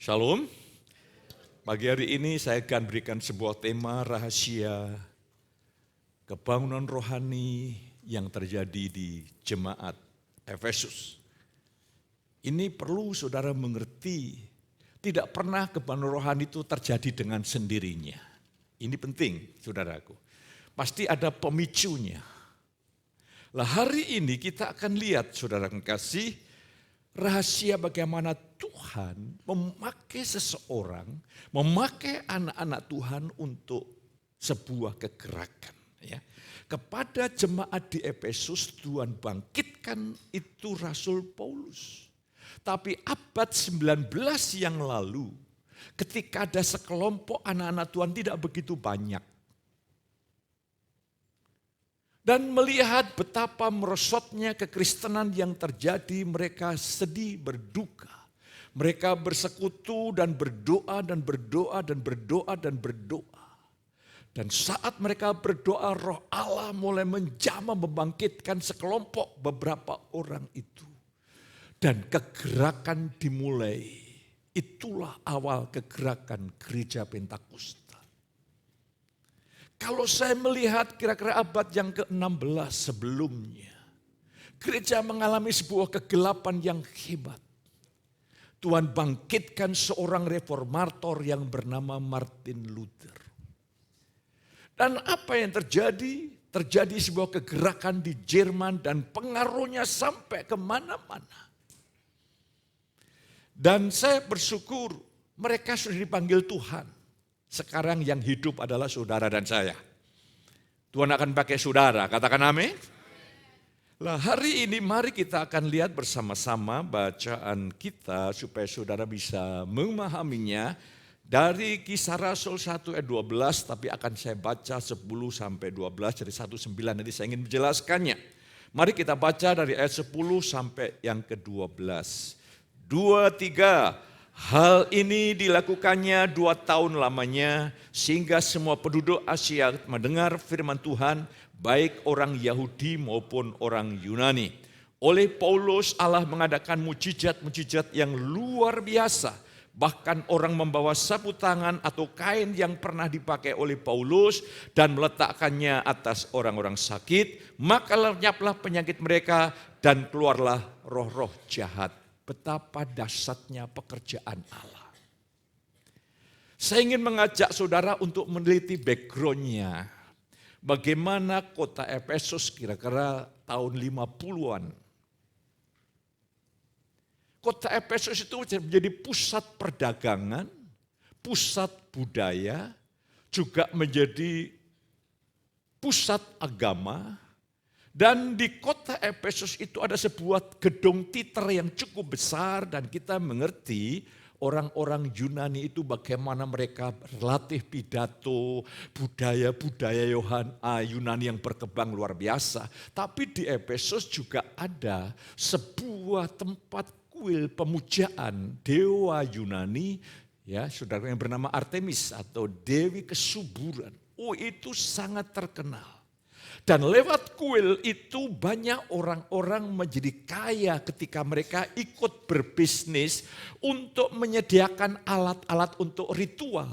Shalom. Pagi hari ini saya akan berikan sebuah tema rahasia kebangunan rohani yang terjadi di jemaat Efesus. Ini perlu saudara mengerti, tidak pernah kebangunan rohani itu terjadi dengan sendirinya. Ini penting saudaraku. Pasti ada pemicunya. Lah hari ini kita akan lihat saudara kekasih, rahasia bagaimana Tuhan memakai seseorang, memakai anak-anak Tuhan untuk sebuah kegerakan. Ya. Kepada jemaat di Efesus Tuhan bangkitkan itu Rasul Paulus. Tapi abad 19 yang lalu ketika ada sekelompok anak-anak Tuhan tidak begitu banyak. Dan melihat betapa merosotnya kekristenan yang terjadi, mereka sedih, berduka. Mereka bersekutu dan berdoa dan berdoa dan berdoa dan berdoa. Dan saat mereka berdoa, Roh Allah mulai menjamah membangkitkan sekelompok beberapa orang itu. Dan kegerakan dimulai. Itulah awal kegerakan gereja Pentakosta. Kalau saya melihat kira-kira abad yang ke-16 sebelumnya, gereja mengalami sebuah kegelapan yang hebat. Tuhan bangkitkan seorang reformator yang bernama Martin Luther. Dan apa yang terjadi? Terjadi sebuah kegerakan di Jerman dan pengaruhnya sampai kemana-mana. Dan saya bersyukur mereka sudah dipanggil Tuhan. Sekarang yang hidup adalah saudara dan saya. Tuhan akan pakai saudara, katakan amin. Lah hari ini mari kita akan lihat bersama-sama bacaan kita supaya saudara bisa memahaminya dari Kisah Rasul 1 ayat 12, tapi akan saya baca 10 sampai 12 dari 1-9, nanti saya ingin menjelaskannya. Mari kita baca dari ayat 10 sampai yang ke-12. 2-3. Hal ini dilakukannya 2 tahun lamanya sehingga semua penduduk Asia mendengar firman Tuhan, baik orang Yahudi maupun orang Yunani. Oleh Paulus Allah mengadakan mujizat-mujizat yang luar biasa. Bahkan orang membawa sapu tangan atau kain yang pernah dipakai oleh Paulus dan meletakkannya atas orang-orang sakit, maka lenyaplah penyakit mereka dan keluarlah roh-roh jahat. Betapa dahsyatnya pekerjaan Allah. Saya ingin mengajak saudara untuk meneliti background-nya. Bagaimana kota Efesus kira-kira tahun 50-an. Kota Efesus itu menjadi pusat perdagangan, pusat budaya, juga menjadi pusat agama. Dan di kota Efesus itu ada sebuah gedung teater yang cukup besar dan kita mengerti orang-orang Yunani itu bagaimana mereka berlatih pidato, budaya-budaya Yunani yang berkembang luar biasa. Tapi di Efesus juga ada sebuah tempat kuil pemujaan dewa Yunani, ya saudara, yang bernama Artemis atau Dewi Kesuburan. Oh, itu sangat terkenal. Dan lewat kuil itu banyak orang-orang menjadi kaya ketika mereka ikut berbisnis untuk menyediakan alat-alat untuk ritual.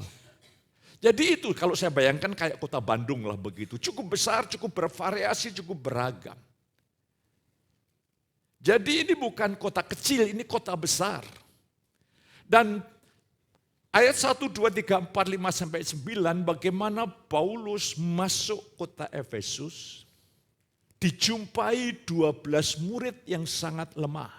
Jadi itu kalau saya bayangkan kayak kota Bandung lah begitu. Cukup besar, cukup bervariasi, cukup beragam. Jadi ini bukan kota kecil, ini kota besar. Dan ayat 1, 2, 3, 4, 5, sampai 9, bagaimana Paulus masuk kota Efesus, dijumpai 12 murid yang sangat lemah.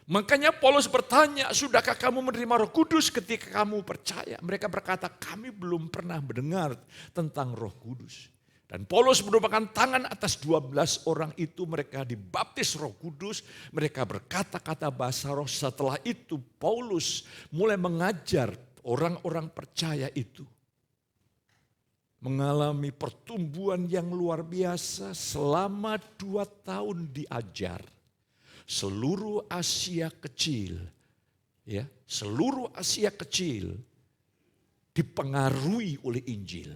Makanya Paulus bertanya, sudahkah kamu menerima Roh Kudus ketika kamu percaya? Mereka berkata, kami belum pernah mendengar tentang Roh Kudus. Dan Paulus merupakan tangan atas 12 orang itu, mereka dibaptis Roh Kudus, mereka berkata-kata bahasa roh. Setelah itu Paulus mulai mengajar orang-orang percaya itu. Mengalami pertumbuhan yang luar biasa selama 2 tahun diajar. Seluruh Asia kecil, ya, seluruh Asia kecil dipengaruhi oleh Injil.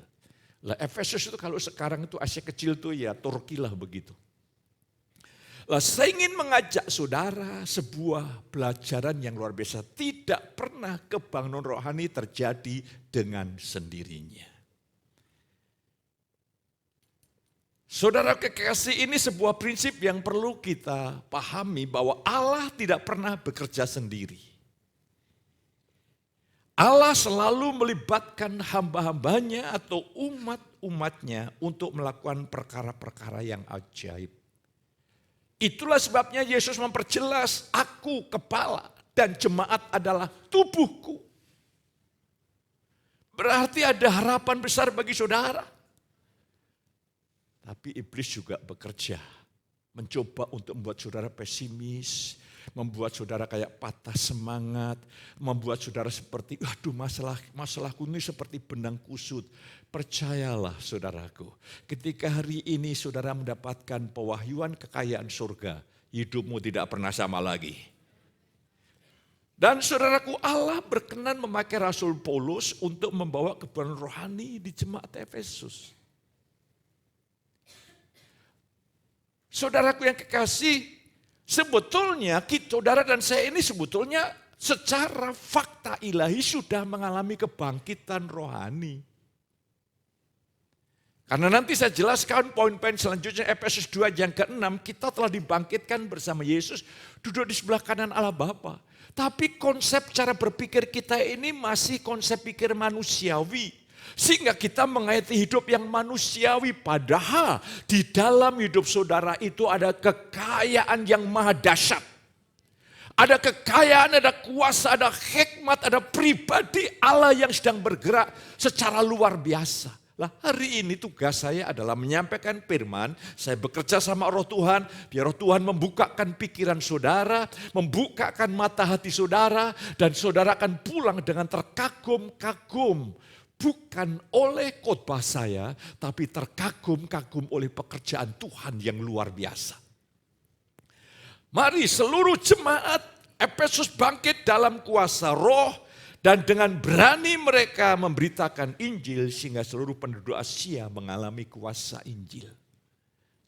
Lah Efesus itu kalau sekarang itu Asia kecil tuh ya Turki lah begitu. Lah, saya ingin mengajak saudara sebuah pelajaran yang luar biasa. Tidak pernah kebangunan rohani terjadi dengan sendirinya. Saudara kekasih, ini sebuah prinsip yang perlu kita pahami bahwa Allah tidak pernah bekerja sendiri. Allah selalu melibatkan hamba-hambanya atau umat-umatnya untuk melakukan perkara-perkara yang ajaib. Itulah sebabnya Yesus memperjelas, aku kepala dan jemaat adalah tubuhku. Berarti ada harapan besar bagi saudara. Tapi iblis juga bekerja, mencoba untuk membuat saudara pesimis, membuat saudara kayak patah semangat, membuat saudara seperti, aduh masalahku ini seperti benang kusut. Percayalah saudaraku, ketika hari ini saudara mendapatkan pewahyuan kekayaan surga, hidupmu tidak pernah sama lagi. Dan saudaraku, Allah berkenan memakai Rasul Paulus untuk membawa kebenaran rohani di jemaat Efesus. Saudaraku yang kekasih, sebetulnya saudara dan saya ini sebetulnya secara fakta ilahi sudah mengalami kebangkitan rohani. Karena nanti saya jelaskan poin-poin selanjutnya Efesus 2 yang ke-6, kita telah dibangkitkan bersama Yesus duduk di sebelah kanan Allah Bapa. Tapi konsep cara berpikir kita ini masih konsep pikir manusiawi. Sehingga kita mengaiti hidup yang manusiawi, padahal di dalam hidup saudara itu ada kekayaan yang maha dahsyat. Ada kekayaan, ada kuasa, ada hikmat, ada pribadi Allah yang sedang bergerak secara luar biasa. Lah, hari ini tugas saya adalah menyampaikan firman, saya bekerja sama Roh Tuhan, biar Roh Tuhan membukakan pikiran saudara, membukakan mata hati saudara, dan saudara akan pulang dengan terkagum-kagum. Bukan oleh khotbah saya, tapi terkagum-kagum oleh pekerjaan Tuhan yang luar biasa. Mari seluruh jemaat Efesus bangkit dalam kuasa Roh, dan dengan berani mereka memberitakan Injil sehingga seluruh penduduk Asia mengalami kuasa Injil.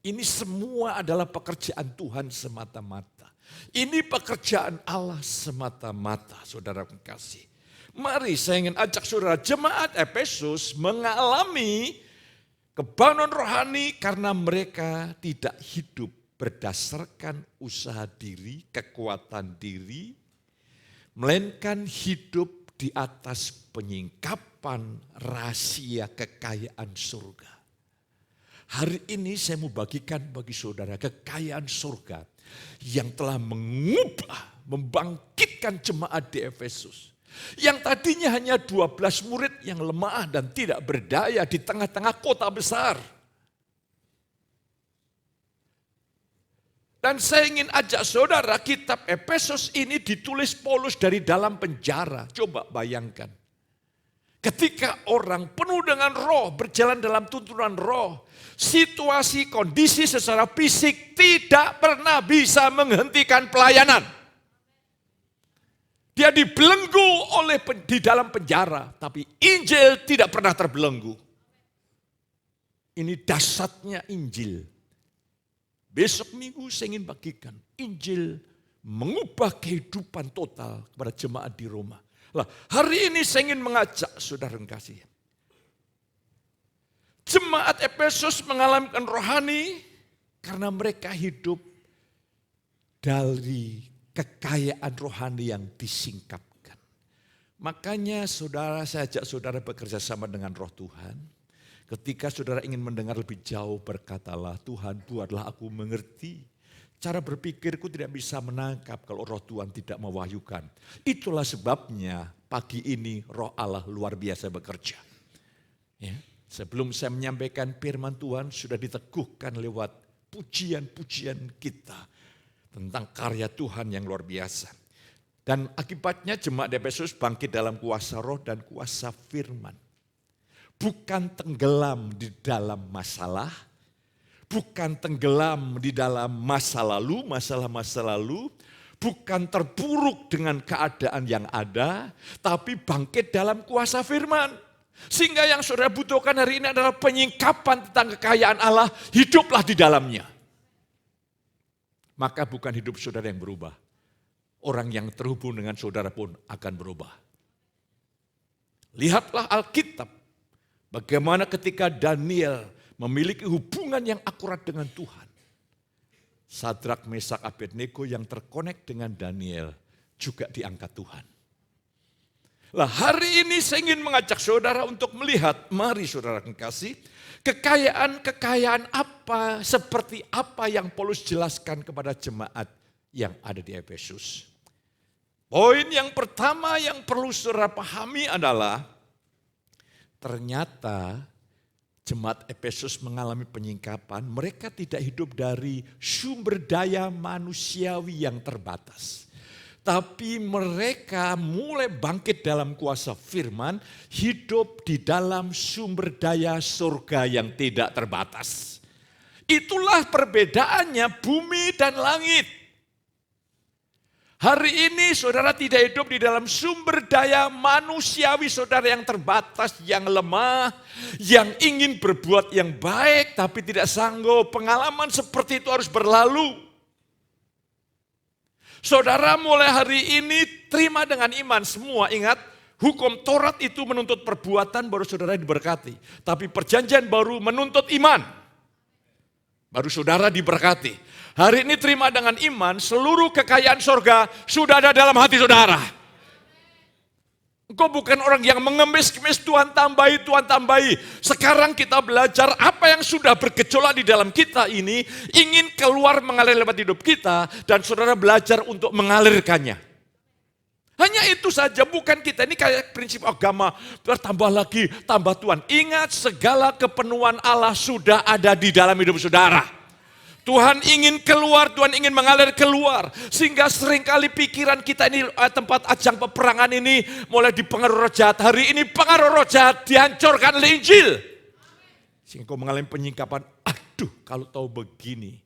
Ini semua adalah pekerjaan Tuhan semata-mata. Ini pekerjaan Allah semata-mata, saudara kekasih. Mari saya ingin ajak saudara, jemaat Efesus mengalami kebangunan rohani karena mereka tidak hidup berdasarkan usaha diri, kekuatan diri, melainkan hidup di atas penyingkapan rahasia kekayaan surga. Hari ini saya mau bagikan bagi saudara kekayaan surga yang telah mengubah, membangkitkan jemaat di Efesus. Yang tadinya hanya 12 murid yang lemah dan tidak berdaya di tengah-tengah kota besar. Dan saya ingin ajak saudara, kitab Efesus ini ditulis Paulus dari dalam penjara. Coba bayangkan. Ketika orang penuh dengan roh, berjalan dalam tuntunan roh, situasi, kondisi secara fisik tidak pernah bisa menghentikan pelayanan. Dia dibelenggu di dalam penjara, tapi Injil tidak pernah terbelenggu. Ini dahsyatnya Injil. Besok minggu saya ingin bagikan Injil mengubah kehidupan total kepada jemaat di Roma. Lah, hari ini saya ingin mengajak saudara kasih. Jemaat Efesus mengalami rohani karena mereka hidup dari kekayaan rohani yang disingkapkan. Makanya saudara, saya ajak saudara bekerja sama dengan Roh Tuhan. Ketika saudara ingin mendengar lebih jauh, berkatalah, Tuhan buatlah aku mengerti. Cara berpikirku tidak bisa menangkap kalau Roh Tuhan tidak mewahyukan. Itulah sebabnya pagi ini Roh Allah luar biasa bekerja. Ya, sebelum saya menyampaikan firman Tuhan sudah diteguhkan lewat pujian-pujian kita tentang karya Tuhan yang luar biasa. Dan akibatnya jemaat Efesus bangkit dalam kuasa Roh dan kuasa firman. Bukan tenggelam di dalam masalah, bukan tenggelam di dalam masa lalu, masalah-masa lalu, bukan terpuruk dengan keadaan yang ada, tapi bangkit dalam kuasa firman. Sehingga yang saudara butuhkan hari ini adalah penyingkapan tentang kekayaan Allah, hiduplah di dalamnya. maka bukan hidup saudara yang berubah. Orang yang terhubung dengan saudara pun akan berubah. Lihatlah Alkitab, bagaimana ketika Daniel memiliki hubungan yang akurat dengan Tuhan. Sadrak, Mesak, Abednego yang terkonek dengan Daniel juga diangkat Tuhan. Lah hari ini saya ingin mengajak saudara untuk melihat, mari saudara kekasih, kekayaan-kekayaan apa, seperti apa yang Paulus jelaskan kepada jemaat yang ada di Efesus. Poin yang pertama yang perlu saudara pahami adalah ternyata jemaat Efesus mengalami penyingkapan. Mereka tidak hidup dari sumber daya manusiawi yang terbatas. Tapi mereka mulai bangkit dalam kuasa firman, hidup di dalam sumber daya surga yang tidak terbatas. Itulah perbedaannya bumi dan langit. Hari ini saudara tidak hidup di dalam sumber daya manusiawi saudara yang terbatas, yang lemah, yang ingin berbuat yang baik tapi tidak sanggup. Pengalaman seperti itu harus berlalu. Saudara mulai hari ini terima dengan iman semua. Ingat, hukum Taurat itu menuntut perbuatan baru saudara diberkati. Tapi perjanjian baru menuntut iman. Baru saudara diberkati. Hari ini terima dengan iman, seluruh kekayaan sorga sudah ada dalam hati saudara. Engkau bukan orang yang mengemis-kemis, Tuhan tambahi, Tuhan tambahi. Sekarang kita belajar apa yang sudah bergejolak di dalam kita ini, ingin keluar mengalir lewat hidup kita, dan saudara belajar untuk mengalirkannya. Hanya itu saja, bukan kita ini kayak prinsip agama, bertambah lagi, tambah Tuhan. Ingat, segala kepenuhan Allah sudah ada di dalam hidup saudara. Tuhan ingin keluar, Tuhan ingin mengalir keluar. Sehingga seringkali pikiran kita ini, tempat ajang peperangan ini mulai dipengaruhi roh jahat. Hari ini pengaruh roh jahat dihancurkan oleh Injil. Sehingga kau mengalami penyingkapan, aduh kalau tahu begini.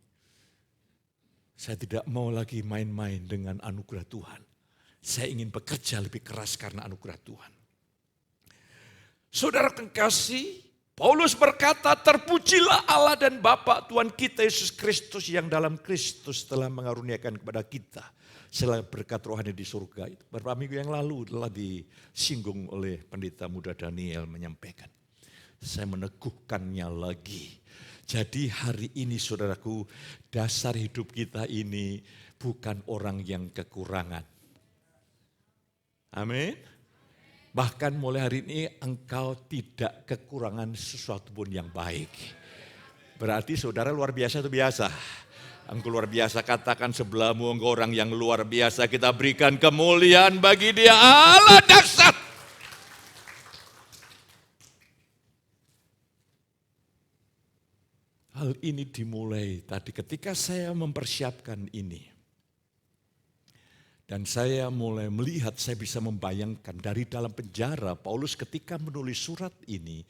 Saya tidak mau lagi main-main dengan anugerah Tuhan. Saya ingin bekerja lebih keras karena anugerah Tuhan. Saudara kekasih, Paulus berkata, terpujilah Allah dan Bapa Tuhan kita Yesus Kristus yang dalam Kristus telah mengaruniakan kepada kita segala berkat rohani di surga. Itu beberapa minggu yang lalu telah disinggung oleh pendeta muda Daniel menyampaikan. Saya meneguhkannya lagi. Jadi hari ini saudaraku, dasar hidup kita ini bukan orang yang kekurangan. Amin. Bahkan mulai hari ini engkau tidak kekurangan sesuatu pun yang baik. Berarti saudara luar biasa itu biasa. Engkau luar biasa, katakan sebelahmu, engkau orang yang luar biasa. Kita berikan kemuliaan bagi Dia, Allah dahsyat. Hal ini dimulai tadi ketika saya mempersiapkan ini. Dan saya mulai melihat, saya bisa membayangkan dari dalam penjara, Paulus ketika menulis surat ini,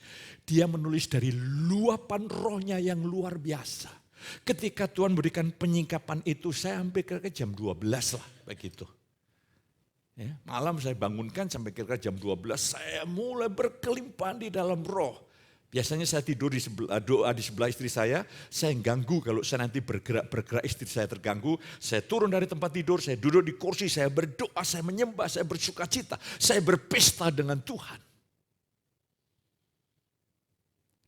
dia menulis dari luapan rohnya yang luar biasa. Ketika Tuhan berikan penyingkapan itu, saya sampai kira-kira jam 12 lah begitu. Ya, malam saya bangunkan sampai kira-kira jam 12, saya mulai berkelimpahan di dalam roh. Biasanya saya tidur doa di sebelah istri saya ganggu kalau saya nanti bergerak istri saya terganggu. Saya turun dari tempat tidur, saya duduk di kursi, saya berdoa, saya menyembah, saya bersuka cita, saya berpesta dengan Tuhan.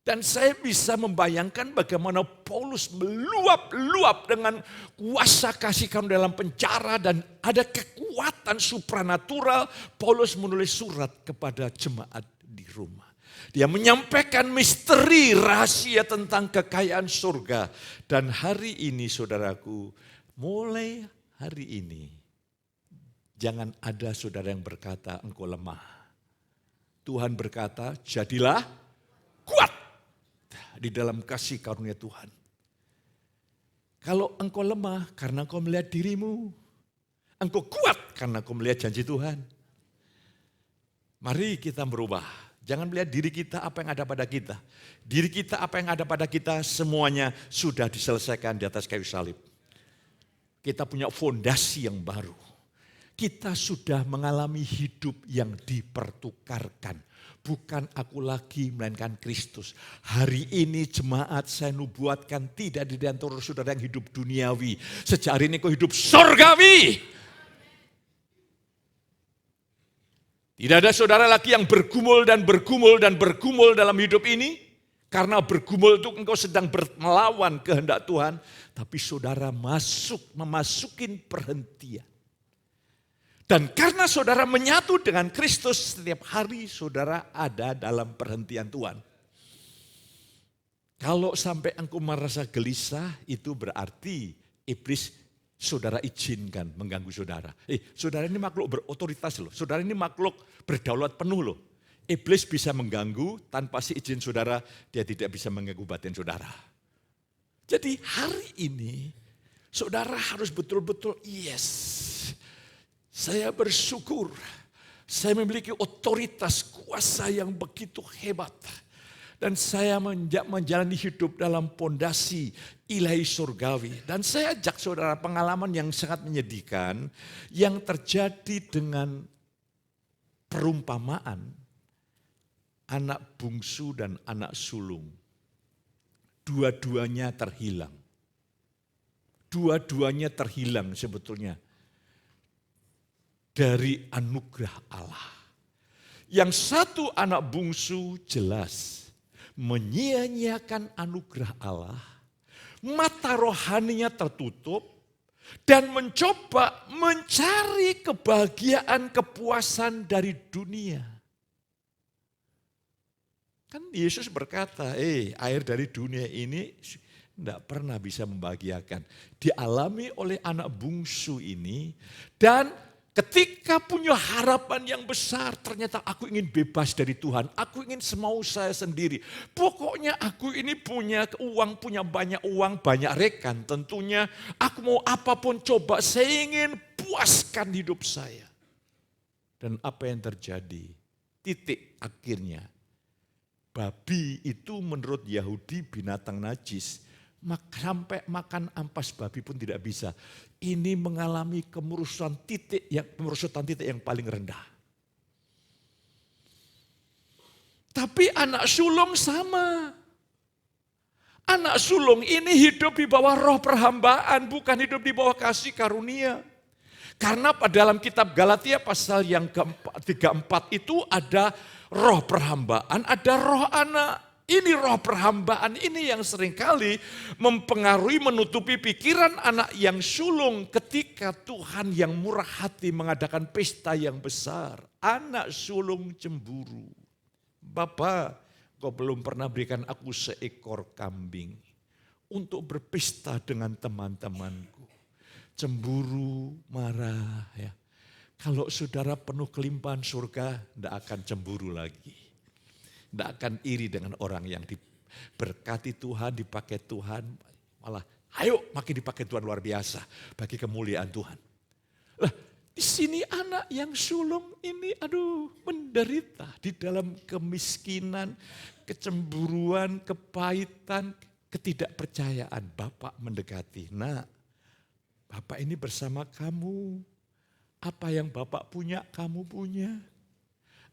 Dan saya bisa membayangkan bagaimana Paulus meluap-luap dengan kuasa kasih karunia dalam penjara dan ada kekuatan supranatural. Paulus menulis surat kepada jemaat di rumah. Dia menyampaikan misteri rahasia tentang kekayaan surga. Dan hari ini saudaraku, mulai hari ini, jangan ada saudara yang berkata engkau lemah. Tuhan berkata, jadilah kuat di dalam kasih karunia Tuhan. Kalau engkau lemah karena engkau melihat dirimu, engkau kuat karena engkau melihat janji Tuhan. Mari kita berubah. Jangan melihat diri kita apa yang ada pada kita. Diri kita apa yang ada pada kita semuanya sudah diselesaikan di atas kayu salib. Kita punya fondasi yang baru. Kita sudah mengalami hidup yang dipertukarkan. bukan aku lagi melainkan Kristus. Hari ini jemaat saya nubuatkan tidak di antara saudara yang hidup duniawi. Sejak hari ini kau hidup surgawi. Tidak ada saudara lagi yang bergumul dan bergumul dan bergumul dalam hidup ini. Karena bergumul itu engkau sedang melawan kehendak Tuhan. Tapi saudara memasukin perhentian. Dan karena saudara menyatu dengan Kristus, setiap hari saudara ada dalam perhentian Tuhan. Kalau sampai engkau merasa gelisah, itu berarti iblis saudara izinkan mengganggu saudara. Saudara ini makhluk berotoritas loh, saudara ini makhluk berdaulat penuh loh. Iblis bisa mengganggu tanpa izin saudara, dia tidak bisa mengganggu batin saudara. Jadi hari ini saudara harus betul-betul saya bersyukur, saya memiliki otoritas kuasa yang begitu hebat. Dan saya menjalani hidup dalam pondasi ilahi surgawi. Dan saya ajak saudara pengalaman yang sangat menyedihkan yang terjadi dengan perumpamaan anak bungsu dan anak sulung. Dua-duanya terhilang. Dua-duanya terhilang sebetulnya dari anugerah Allah. Yang satu anak bungsu jelas menyia-nyiakan anugerah Allah, mata rohaninya tertutup, dan mencoba mencari kebahagiaan, kepuasan dari dunia. Kan Yesus berkata, air dari dunia ini tidak pernah bisa membahagiakan. Dialami oleh anak bungsu ini, dan ketika punya harapan yang besar, ternyata aku ingin bebas dari Tuhan. Aku ingin semau saya sendiri. Pokoknya aku ini punya uang, punya banyak uang, banyak rekan. Tentunya aku mau apapun coba, saya ingin puaskan hidup saya. Dan apa yang terjadi? Titik akhirnya. Babi itu menurut Yahudi binatang najis. Sampai makan ampas babi pun tidak bisa. Ini mengalami kemerosotan titik yang paling rendah. Tapi anak sulung sama. Anak sulung ini hidup di bawah roh perhambaan, bukan hidup di bawah kasih karunia. Karena dalam kitab Galatia pasal yang ke-34 itu ada roh perhambaan, ada roh anak. Ini roh perhambaan ini yang seringkali mempengaruhi, menutupi pikiran anak yang sulung ketika Tuhan yang murah hati mengadakan pesta yang besar. Anak sulung cemburu. Bapa, kau belum pernah berikan aku seekor kambing untuk berpesta dengan teman-temanku. Cemburu, marah. Ya. Kalau saudara penuh kelimpahan surga, tidak akan cemburu lagi. Tidak akan iri dengan orang yang diberkati Tuhan, dipakai Tuhan. Malah ayo makin dipakai Tuhan luar biasa bagi kemuliaan Tuhan. Lah, di sini anak yang sulung ini menderita di dalam kemiskinan, kecemburuan, kepahitan, ketidakpercayaan. Bapak mendekati, nak, Bapak ini bersama kamu. Apa yang Bapak punya, kamu punya.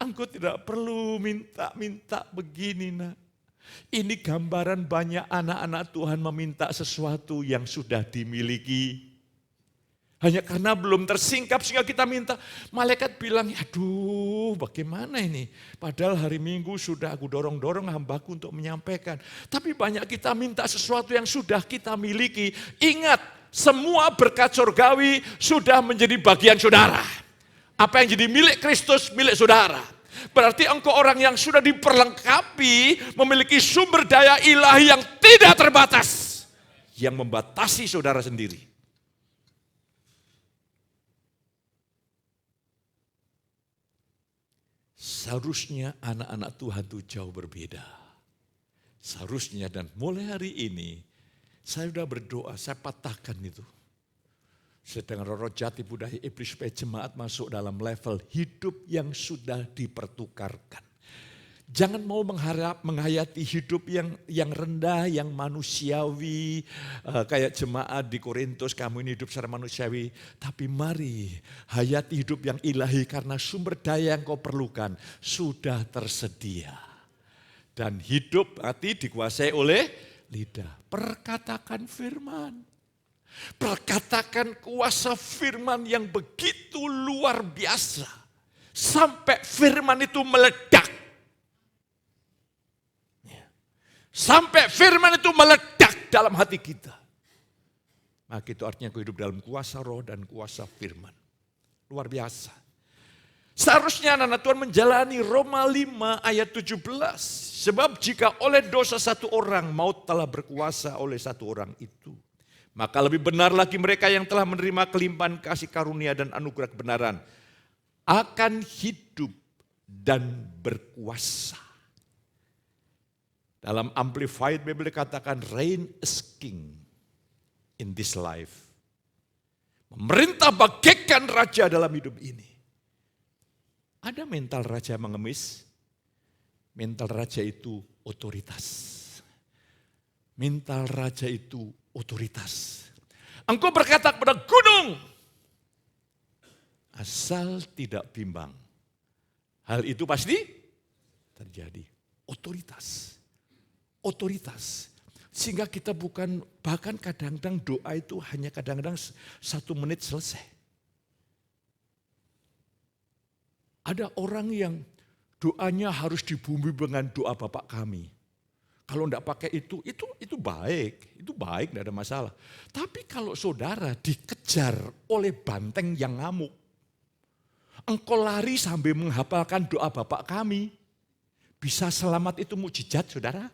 Engkau tidak perlu minta-minta begini, nak. Ini gambaran banyak anak-anak Tuhan meminta sesuatu yang sudah dimiliki. Hanya karena belum tersingkap sehingga kita minta. Malaikat bilang, aduh bagaimana ini. Padahal hari Minggu sudah aku dorong-dorong hambaku untuk menyampaikan. Tapi banyak kita minta sesuatu yang sudah kita miliki. Ingat, semua berkat surgawi sudah menjadi bagian saudara. Apa yang jadi milik Kristus, milik saudara. Berarti engkau orang yang sudah diperlengkapi, memiliki sumber daya ilahi yang tidak terbatas. Yang membatasi saudara sendiri. Seharusnya anak-anak Tuhan itu jauh berbeda. Seharusnya, dan mulai hari ini, saya sudah berdoa, saya patahkan itu. Sedang roh jati budaya iblis supaya jemaat masuk dalam level hidup yang sudah dipertukarkan. Jangan mau menghayati hidup yang rendah, yang manusiawi. Kayak jemaat di Korintus, kamu ini hidup secara manusiawi. Tapi mari hayati hidup yang ilahi karena sumber daya yang kau perlukan sudah tersedia. Dan hidup hati dikuasai oleh lidah. Perkatakan firman. Perkatakan kuasa firman yang begitu luar biasa. Sampai firman itu meledak. Sampai firman itu meledak dalam hati kita. Maka itu artinya kau hidup dalam kuasa roh dan kuasa firman. Luar biasa. Seharusnya anak-anak Tuhan menjalani Roma 5 ayat 17. Sebab jika oleh dosa satu orang maut telah berkuasa oleh satu orang itu. Maka lebih benar lagi mereka yang telah menerima kelimpahan kasih karunia dan anugerah kebenaran. Akan hidup dan berkuasa. Dalam Amplified Bible dikatakan reign as king in this life. Memerintah bagaikan raja dalam hidup ini. Ada mental raja mengemis. Mental raja itu otoritas. Mental raja itu otoritas. Engkau berkata kepada gunung, asal tidak bimbang. Hal itu pasti terjadi. Otoritas. Otoritas. Sehingga kita bukan, bahkan kadang-kadang doa itu hanya kadang-kadang 1 menit selesai. Ada orang yang doanya harus dibumi dengan doa Bapak kami. Kalau enggak pakai itu baik. Itu baik, enggak ada masalah. Tapi kalau saudara dikejar oleh banteng yang ngamuk, engkau lari sambil menghafalkan doa Bapak kami, bisa selamat itu mukjizat saudara.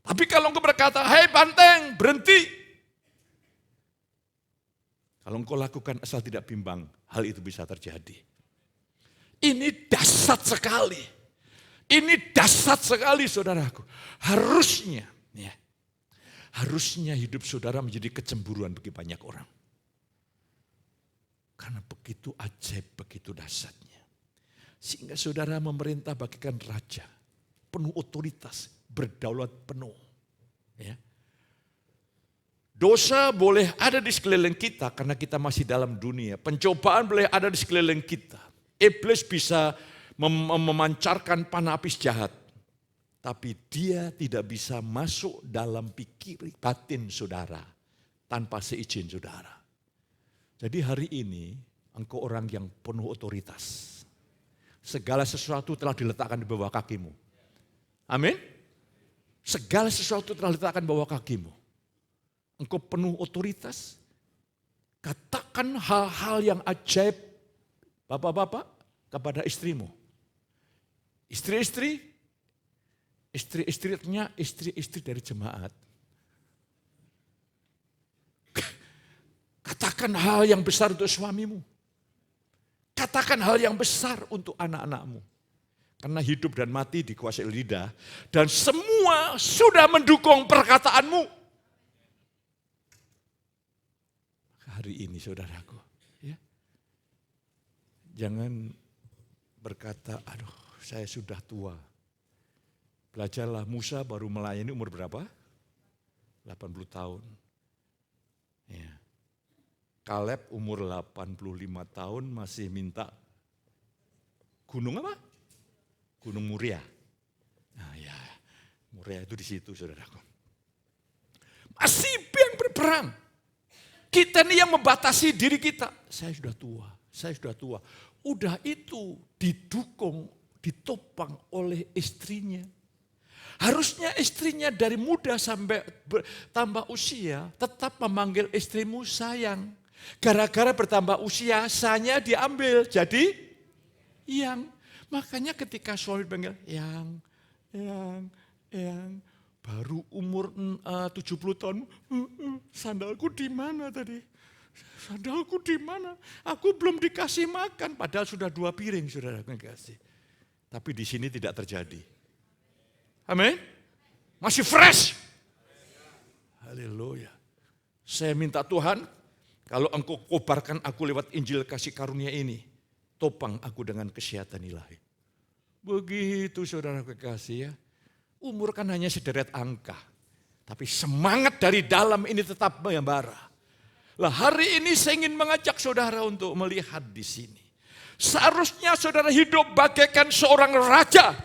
Tapi kalau engkau berkata, hei banteng, berhenti. Kalau engkau lakukan asal tidak bimbang, hal itu bisa terjadi. Ini dahsyat sekali. Ini dahsyat sekali saudaraku. Harusnya hidup saudara menjadi kecemburuan bagi banyak orang. Karena begitu ajaib, begitu dahsyatnya. Sehingga saudara memerintah bagikan raja, penuh otoritas, berdaulat penuh. Ya. Dosa boleh ada di sekeliling kita karena kita masih dalam dunia. Pencobaan boleh ada di sekeliling kita. Iblis bisa memancarkan panah api jahat. Tapi dia tidak bisa masuk dalam pikir batin saudara tanpa seizin saudara. Jadi hari ini engkau orang yang penuh otoritas. Segala sesuatu telah diletakkan di bawah kakimu. Amin. Segala sesuatu telah diletakkan di bawah kakimu. Engkau penuh otoritas. Katakan hal-hal yang ajaib bapak-bapak kepada istrimu. Istri-istrinya istri-istri dari jemaat. Katakan hal yang besar untuk suamimu. Katakan hal yang besar untuk anak-anakmu. Karena hidup dan mati dikuasai lidah. Dan semua sudah mendukung perkataanmu. Hari ini saudaraku. Ya, jangan berkata, aduh saya sudah tua. Belajarlah, Musa baru melayani umur berapa? 80 tahun. Ya. Kaleb umur 85 tahun masih minta gunung apa? Gunung Muria. Nah ya, Muria itu di situ saudaraku. Masih yang berperang. Kita nih yang membatasi diri kita. Saya sudah tua. Udah itu didukung, ditopang oleh istrinya. Harusnya istrinya dari muda sampai tambah usia tetap memanggil istrimu sayang. Gara-gara bertambah usia, sanya diambil jadi yang. Makanya ketika suami panggil yang, baru umur 70 tahun, sandalku di mana tadi? Sandalku di mana? Aku belum dikasih makan, padahal sudah 2 piring saudara kasih. Tapi di sini tidak terjadi. Amin. Masih fresh. Haleluya. Saya minta Tuhan, kalau engkau kobarkan aku lewat Injil kasih karunia ini, topang aku dengan kesehatan ilahi. Begitu saudara kekasih ya. Umur kan hanya sederet angka. Tapi semangat dari dalam ini tetap membara. Lah hari ini saya ingin mengajak saudara untuk melihat di sini. Seharusnya saudara hidup bagaikan seorang raja.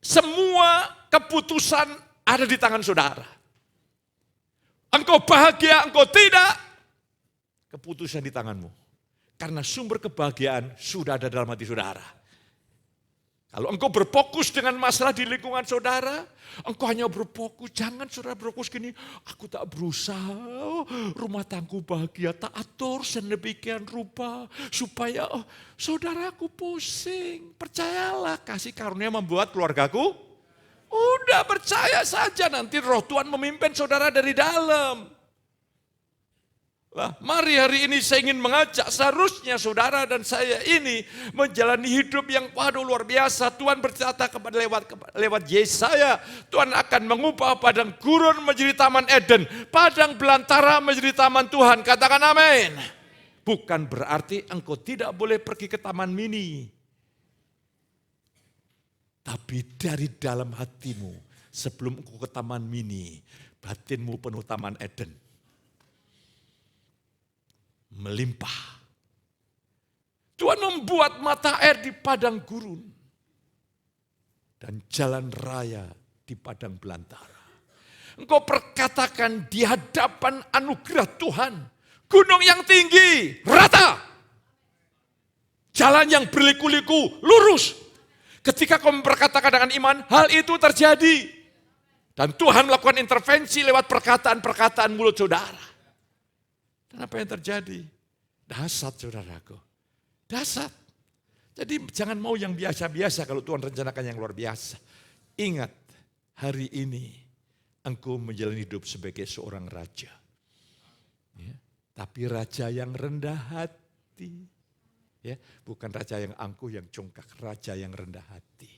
Semua keputusan ada di tangan saudara. Engkau bahagia, engkau tidak, keputusan di tanganmu. Karena sumber kebahagiaan sudah ada dalam hati saudara. Kalau engkau berfokus dengan masalah di lingkungan saudara, engkau hanya berfokus, jangan saudara berfokus gini, aku tak berusaha, rumah tanggaku bahagia, tak atur sedemikian rupa, supaya saudaraku pusing. Percayalah, kasih karunia membuat keluargaku, udah percaya saja nanti roh Tuhan memimpin saudara dari dalam. Lah, mari hari ini saya ingin mengajak seharusnya saudara dan saya ini menjalani hidup yang luar biasa. Tuhan berkata kepada lewat Yesaya, Tuhan akan mengubah padang gurun menjadi taman Eden, padang belantara menjadi taman Tuhan. Katakan amin. Bukan berarti engkau tidak boleh pergi ke taman mini. Tapi dari dalam hatimu sebelum engkau ke taman mini, batinmu penuh taman Eden. Melimpah. Tuhan membuat mata air di padang gurun dan jalan raya di padang belantara. Engkau perkatakan di hadapan anugerah Tuhan, gunung yang tinggi rata, jalan yang berliku-liku lurus. Ketika kau memperkatakan dengan iman, hal itu terjadi. Dan Tuhan melakukan intervensi lewat perkataan-perkataan mulut saudara. Dan apa yang terjadi? Dahsyat saudaraku. Dahsyat. Jadi jangan mau yang biasa-biasa kalau Tuhan rencanakan yang luar biasa. Ingat, hari ini engkau menjalani hidup sebagai seorang raja. Ya, tapi raja yang rendah hati. Ya, bukan raja yang angkuh, yang congkak. Raja yang rendah hati.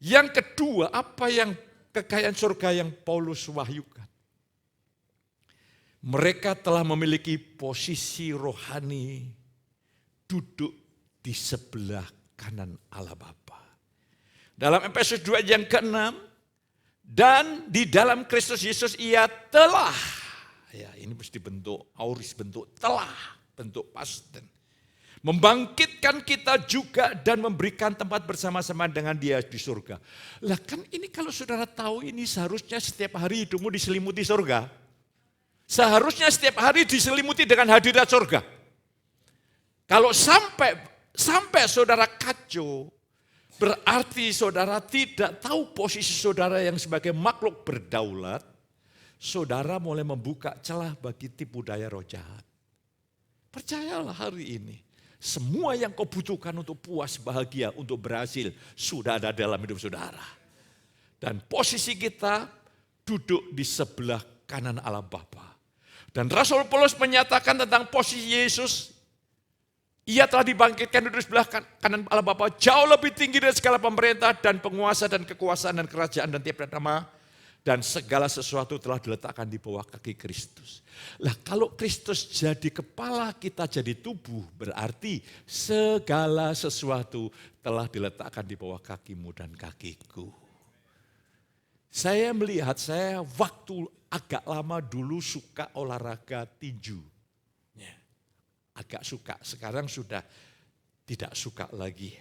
Yang kedua, apa yang kekayaan surga yang Paulus wahyukan? Mereka telah memiliki posisi rohani duduk di sebelah kanan Allah Bapa. Dalam Efesus 2 yang ke-6, dan di dalam Kristus Yesus ia telah, ya ini mesti bentuk auris, bentuk telah, bentuk past tense, membangkitkan kita juga dan memberikan tempat bersama-sama dengan Dia di surga. Lah kan ini kalau saudara tahu ini seharusnya setiap hari hidupmu diselimuti surga. Seharusnya setiap hari diselimuti dengan hadirat surga. Kalau sampai saudara kacau, berarti saudara tidak tahu posisi saudara yang sebagai makhluk berdaulat, saudara mulai membuka celah bagi tipu daya roh jahat. Percayalah hari ini, semua yang kau butuhkan untuk puas bahagia, untuk berhasil, sudah ada dalam hidup saudara. Dan posisi kita duduk di sebelah kanan Allah Bapa. Dan Rasul Paulus menyatakan tentang posisi Yesus, ia telah dibangkitkan di sebelah kanan Allah Bapa, jauh lebih tinggi dari segala pemerintah dan penguasa dan kekuasaan dan kerajaan dan tiap nama, dan segala sesuatu telah diletakkan di bawah kaki Kristus. Lah kalau Kristus jadi kepala, kita jadi tubuh, berarti segala sesuatu telah diletakkan di bawah kakimu dan kakiku. Saya melihat, saya waktu agak lama dulu suka olahraga tinju. Ya, agak suka, sekarang sudah tidak suka lagi.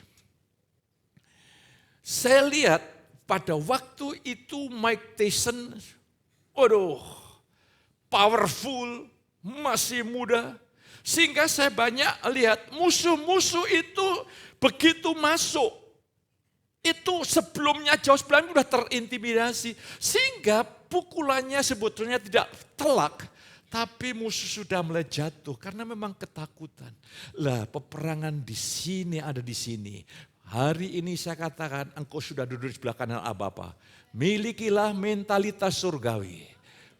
Saya lihat pada waktu itu Mike Tyson, powerful, masih muda. Sehingga saya banyak lihat musuh-musuh itu begitu masuk. Itu sebelumnya jauh sebelumnya sudah terintimidasi. Sehingga pukulannya sebetulnya tidak telak. Tapi musuh sudah mulai jatuh karena memang ketakutan. Lah peperangan di sini ada di sini. Hari ini saya katakan engkau sudah duduk di sebelah kanan Allah Bapa. Milikilah mentalitas surgawi.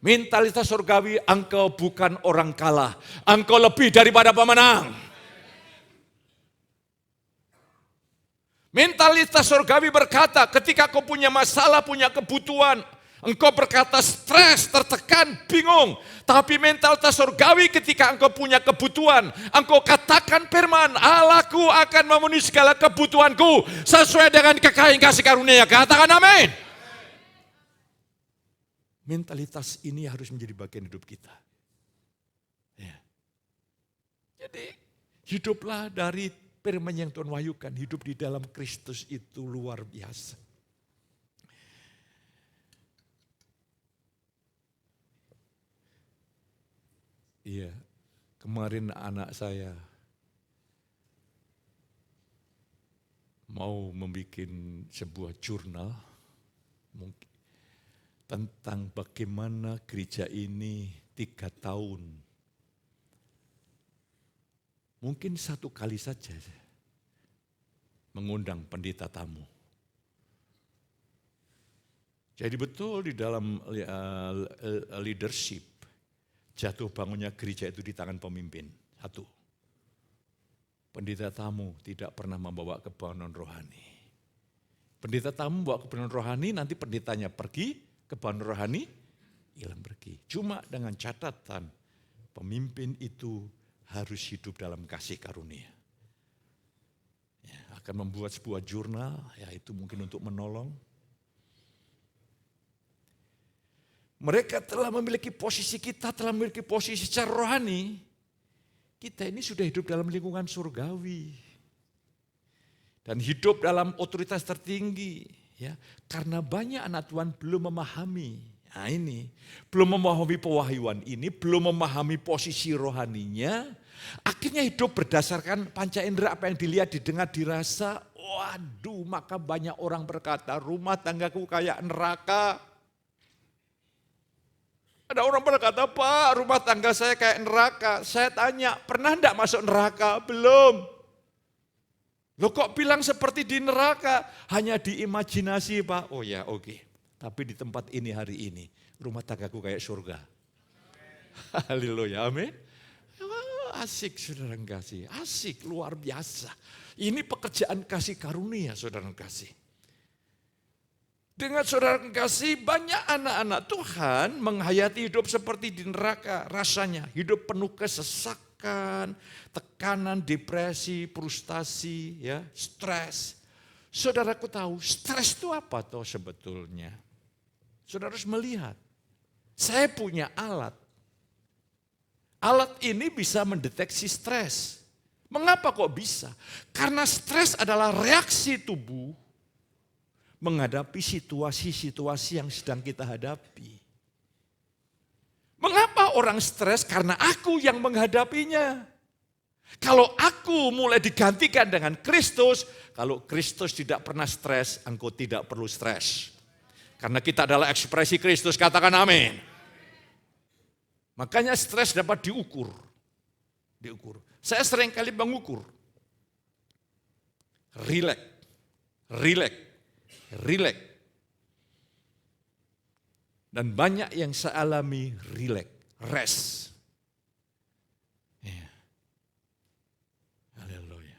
Mentalitas surgawi, engkau bukan orang kalah. Engkau lebih daripada pemenang. Mentalitas surgawi berkata, ketika kau punya masalah, punya kebutuhan, Engkau berkata stres, tertekan, bingung. Tapi mentalitas surgawi ketika engkau punya kebutuhan. Engkau katakan firman, Allahku akan memenuhi segala kebutuhanku sesuai dengan kekayaan kasih karunia. Katakan amin. Mentalitas ini harus menjadi bagian hidup kita. Ya. Jadi hiduplah dari firman yang Tuhan wahyukan. Hidup di dalam Kristus itu luar biasa. Iya, kemarin anak saya mau membuat sebuah jurnal tentang bagaimana gereja ini 3 tahun. Mungkin 1 kali saja mengundang pendeta tamu. Jadi betul di dalam leadership, jatuh bangunnya gereja itu di tangan pemimpin. 1. Pendeta tamu tidak pernah membawa kebangunan rohani. Pendeta tamu membawa kebangunan rohani, nanti pendetanya pergi, kebangunan rohani hilang pergi. Cuma dengan catatan, pemimpin itu harus hidup dalam kasih karunia. Ya, akan membuat sebuah jurnal, yaitu mungkin untuk menolong. Mereka telah memiliki posisi, kita telah memiliki posisi secara rohani. Kita ini sudah hidup dalam lingkungan surgawi. Dan hidup dalam otoritas tertinggi. Ya, karena banyak anak Tuhan belum memahami. Nah ini, belum memahami pewahyuan ini, belum memahami posisi rohaninya. Akhirnya hidup berdasarkan panca indera, apa yang dilihat, didengar, dirasa. Waduh, maka banyak orang berkata, rumah tanggaku kayak neraka. Ada orang berkata, Pak, rumah tangga saya kayak neraka. Saya tanya, pernah enggak masuk neraka? Belum. Loh kok bilang seperti di neraka? Hanya di imajinasi, Pak. Oh ya, oke. Tapi di tempat ini hari ini, rumah tanggaku kayak surga. Haleluya, amin. Asik, saudara kasih. Asik, luar biasa. Ini pekerjaan kasih karunia, saudara kasih. Dengan saudara kasih, banyak anak-anak Tuhan menghayati hidup seperti di neraka. Rasanya hidup penuh kesesakan, tekanan, depresi, frustasi, ya, stres. Saudaraku tahu stres itu apa toh sebetulnya? Saudara harus melihat. Saya punya alat. Alat ini bisa mendeteksi stres. Mengapa kok bisa? Karena stres adalah reaksi tubuh menghadapi situasi-situasi yang sedang kita hadapi. Mengapa orang stres? Karena aku yang menghadapinya. Kalau aku mulai digantikan dengan Kristus, kalau Kristus tidak pernah stres, engkau tidak perlu stres. Karena kita adalah ekspresi Kristus, katakan amin. Makanya stres dapat diukur. Saya sering kali mengukur. Relax. Dan banyak yang saya alami rest. Ya. Haleluya.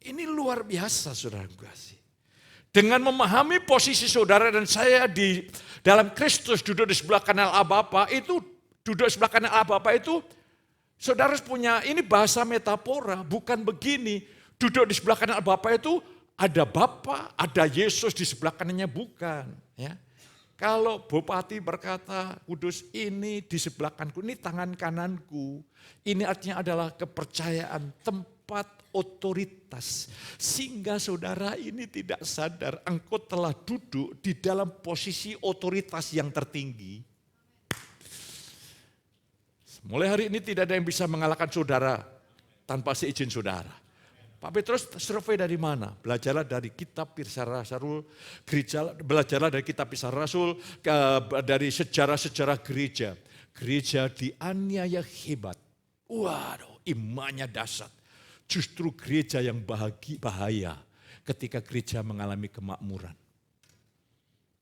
Ini luar biasa saudara kasih. Dengan memahami posisi saudara dan saya di dalam Kristus duduk di sebelah kanan Allah Bapa itu, duduk di sebelah kanan Allah Bapa itu, saudara punya, ini bahasa metafora, bukan begini. Duduk di sebelah kanan Allah Bapa itu, ada Bapa, ada Yesus di sebelah kanannya, bukan. Ya. Kalau Bupati berkata, Kudus ini di sebelah kananku, ini tangan kananku. Ini artinya adalah kepercayaan, tempat otoritas. Sehingga saudara ini tidak sadar, engkau telah duduk di dalam posisi otoritas yang tertinggi. Mulai hari ini tidak ada yang bisa mengalahkan saudara tanpa seizin saudara. Pak Petrus survei dari mana? Belajarlah dari kitab Kisah Rasul, belajarlah dari kitab Kisah Rasul, dari sejarah-sejarah gereja. Gereja dianiaya hebat. Waduh, imannya dahsyat. Justru gereja yang bahaya ketika gereja mengalami kemakmuran.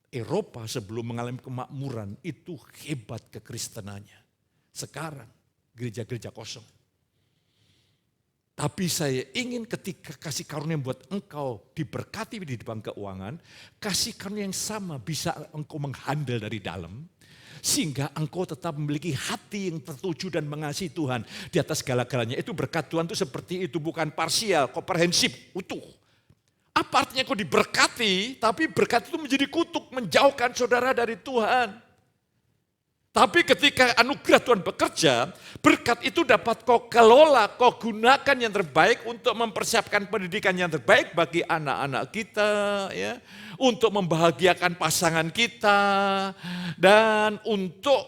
Eropa sebelum mengalami kemakmuran itu hebat kekristenannya. Sekarang gereja-gereja kosong. Tapi saya ingin ketika kasih karunia buat engkau diberkati di bank keuangan, kasih karunia yang sama bisa engkau menghandle dari dalam, sehingga engkau tetap memiliki hati yang tertuju dan mengasihi Tuhan di atas segala-galanya. Itu berkat Tuhan itu seperti itu, bukan parsial, komprehensif, utuh. Apa artinya kau diberkati, tapi berkat itu menjadi kutuk, menjauhkan saudara dari Tuhan. Tapi ketika anugerah Tuhan bekerja, berkat itu dapat kau kelola, kau gunakan yang terbaik untuk mempersiapkan pendidikan yang terbaik bagi anak-anak kita, ya, untuk membahagiakan pasangan kita, dan untuk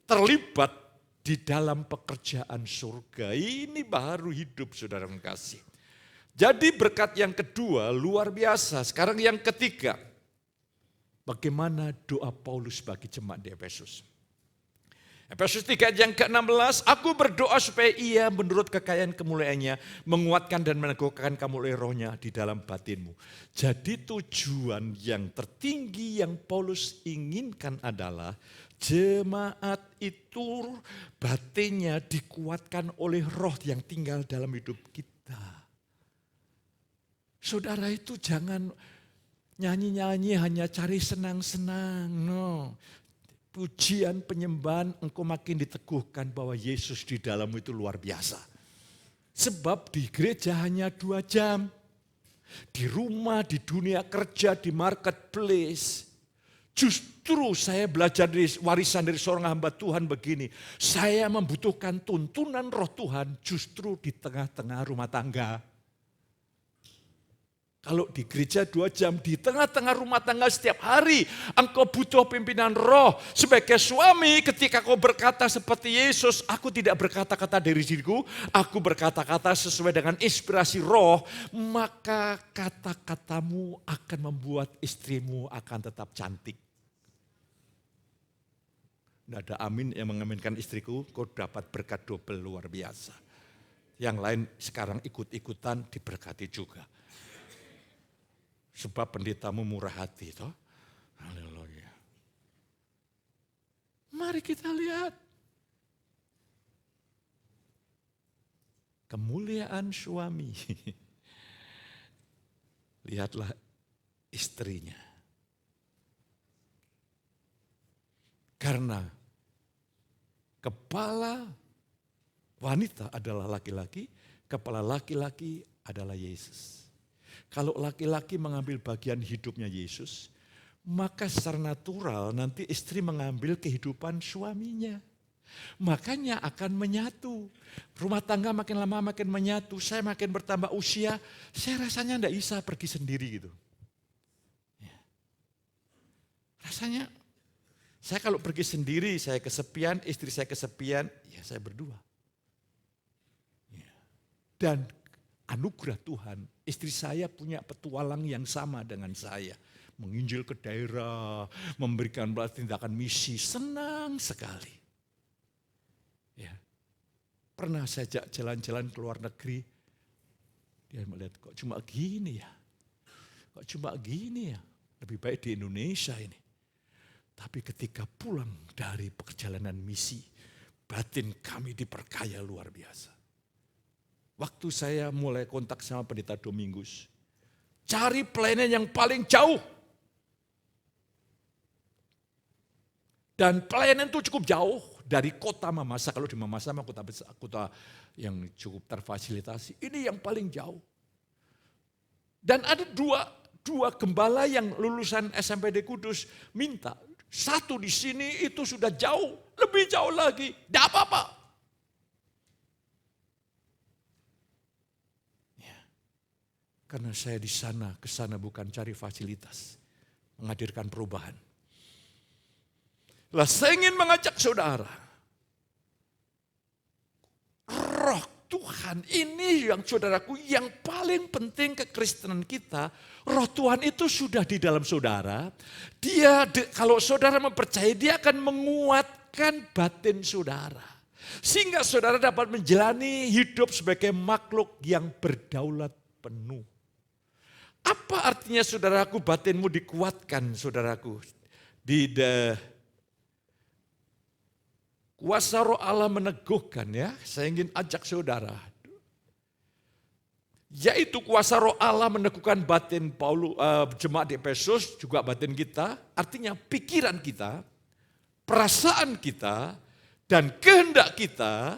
terlibat di dalam pekerjaan surga. Ini baru hidup, saudara mengasihi. Jadi berkat yang kedua luar biasa. Sekarang yang ketiga, bagaimana doa Paulus bagi jemaat di Efesus. Efesus 3 ayat yang ke-16, aku berdoa supaya ia menurut kekayaan kemuliaannya menguatkan dan meneguhkan kamu oleh rohnya di dalam batinmu. Jadi tujuan yang tertinggi yang Paulus inginkan adalah jemaat itu batinnya dikuatkan oleh roh yang tinggal dalam hidup kita. Saudara itu jangan nyanyi-nyanyi hanya cari senang-senang, no. Pujian, penyembahan, engkau makin diteguhkan bahwa Yesus di dalam itu luar biasa. Sebab di gereja hanya 2 jam. Di rumah, di dunia kerja, di marketplace. Justru saya belajar dari warisan dari seorang hamba Tuhan begini. Saya membutuhkan tuntunan roh Tuhan justru di tengah-tengah rumah tangga. Kalau di gereja 2 jam, di tengah-tengah rumah tangga setiap hari, engkau butuh pimpinan roh. Sebagai suami, ketika kau berkata seperti Yesus, aku tidak berkata-kata dari diriku, aku berkata-kata sesuai dengan inspirasi roh, maka kata-katamu akan membuat istrimu akan tetap cantik. Tidak ada amin yang mengaminkan istriku, kau dapat berkat double luar biasa. Yang lain sekarang ikut-ikutan diberkati juga. Sebab pendetamu murah hati, toh. Haleluya. Mari kita lihat kemuliaan suami. Lihatlah istrinya. Karena kepala wanita adalah laki-laki, kepala laki-laki adalah Yesus. Kalau laki-laki mengambil bagian hidupnya Yesus, maka secara natural nanti istri mengambil kehidupan suaminya. Makanya akan menyatu. Rumah tangga makin lama makin menyatu. Saya makin bertambah usia, saya rasanya tidak bisa pergi sendiri gitu. Ya. Rasanya, saya kalau pergi sendiri, saya kesepian, istri saya kesepian, ya saya berdua. Ya. Dan anugerah Tuhan, istri saya punya petualang yang sama dengan saya. Menginjil ke daerah, memberikan tindakan misi, senang sekali. Ya. Pernah saya ajak jalan-jalan ke luar negeri, dia melihat kok cuma gini ya, kok cuma gini ya, lebih baik di Indonesia ini. Tapi ketika pulang dari perjalanan misi, batin kami diperkaya luar biasa. Waktu saya mulai kontak sama pendeta Domingus, cari pelayanan yang paling jauh. Dan pelayanan itu cukup jauh dari kota Mamasa. Kalau di Mamasa kota yang cukup terfasilitasi. Ini yang paling jauh. Dan ada dua gembala yang lulusan SMPD Kudus minta. Satu di sini itu sudah jauh, lebih jauh lagi. Tidak apa-apa. Karena saya di sana, ke sana bukan cari fasilitas, menghadirkan perubahan. Lah saya ingin mengajak saudara, roh Tuhan ini yang saudaraku yang paling penting kekristenan kita. Roh Tuhan itu sudah di dalam saudara. Dia kalau saudara mempercayai, dia akan menguatkan batin saudara. Sehingga saudara dapat menjalani hidup sebagai makhluk yang berdaulat penuh. Apa artinya saudaraku batinmu dikuatkan saudaraku? Kuasa roh Allah meneguhkan ya. Saya ingin ajak saudara. Yaitu kuasa roh Allah meneguhkan batin jemaat di Efesus, juga batin kita, artinya pikiran kita, perasaan kita, dan kehendak kita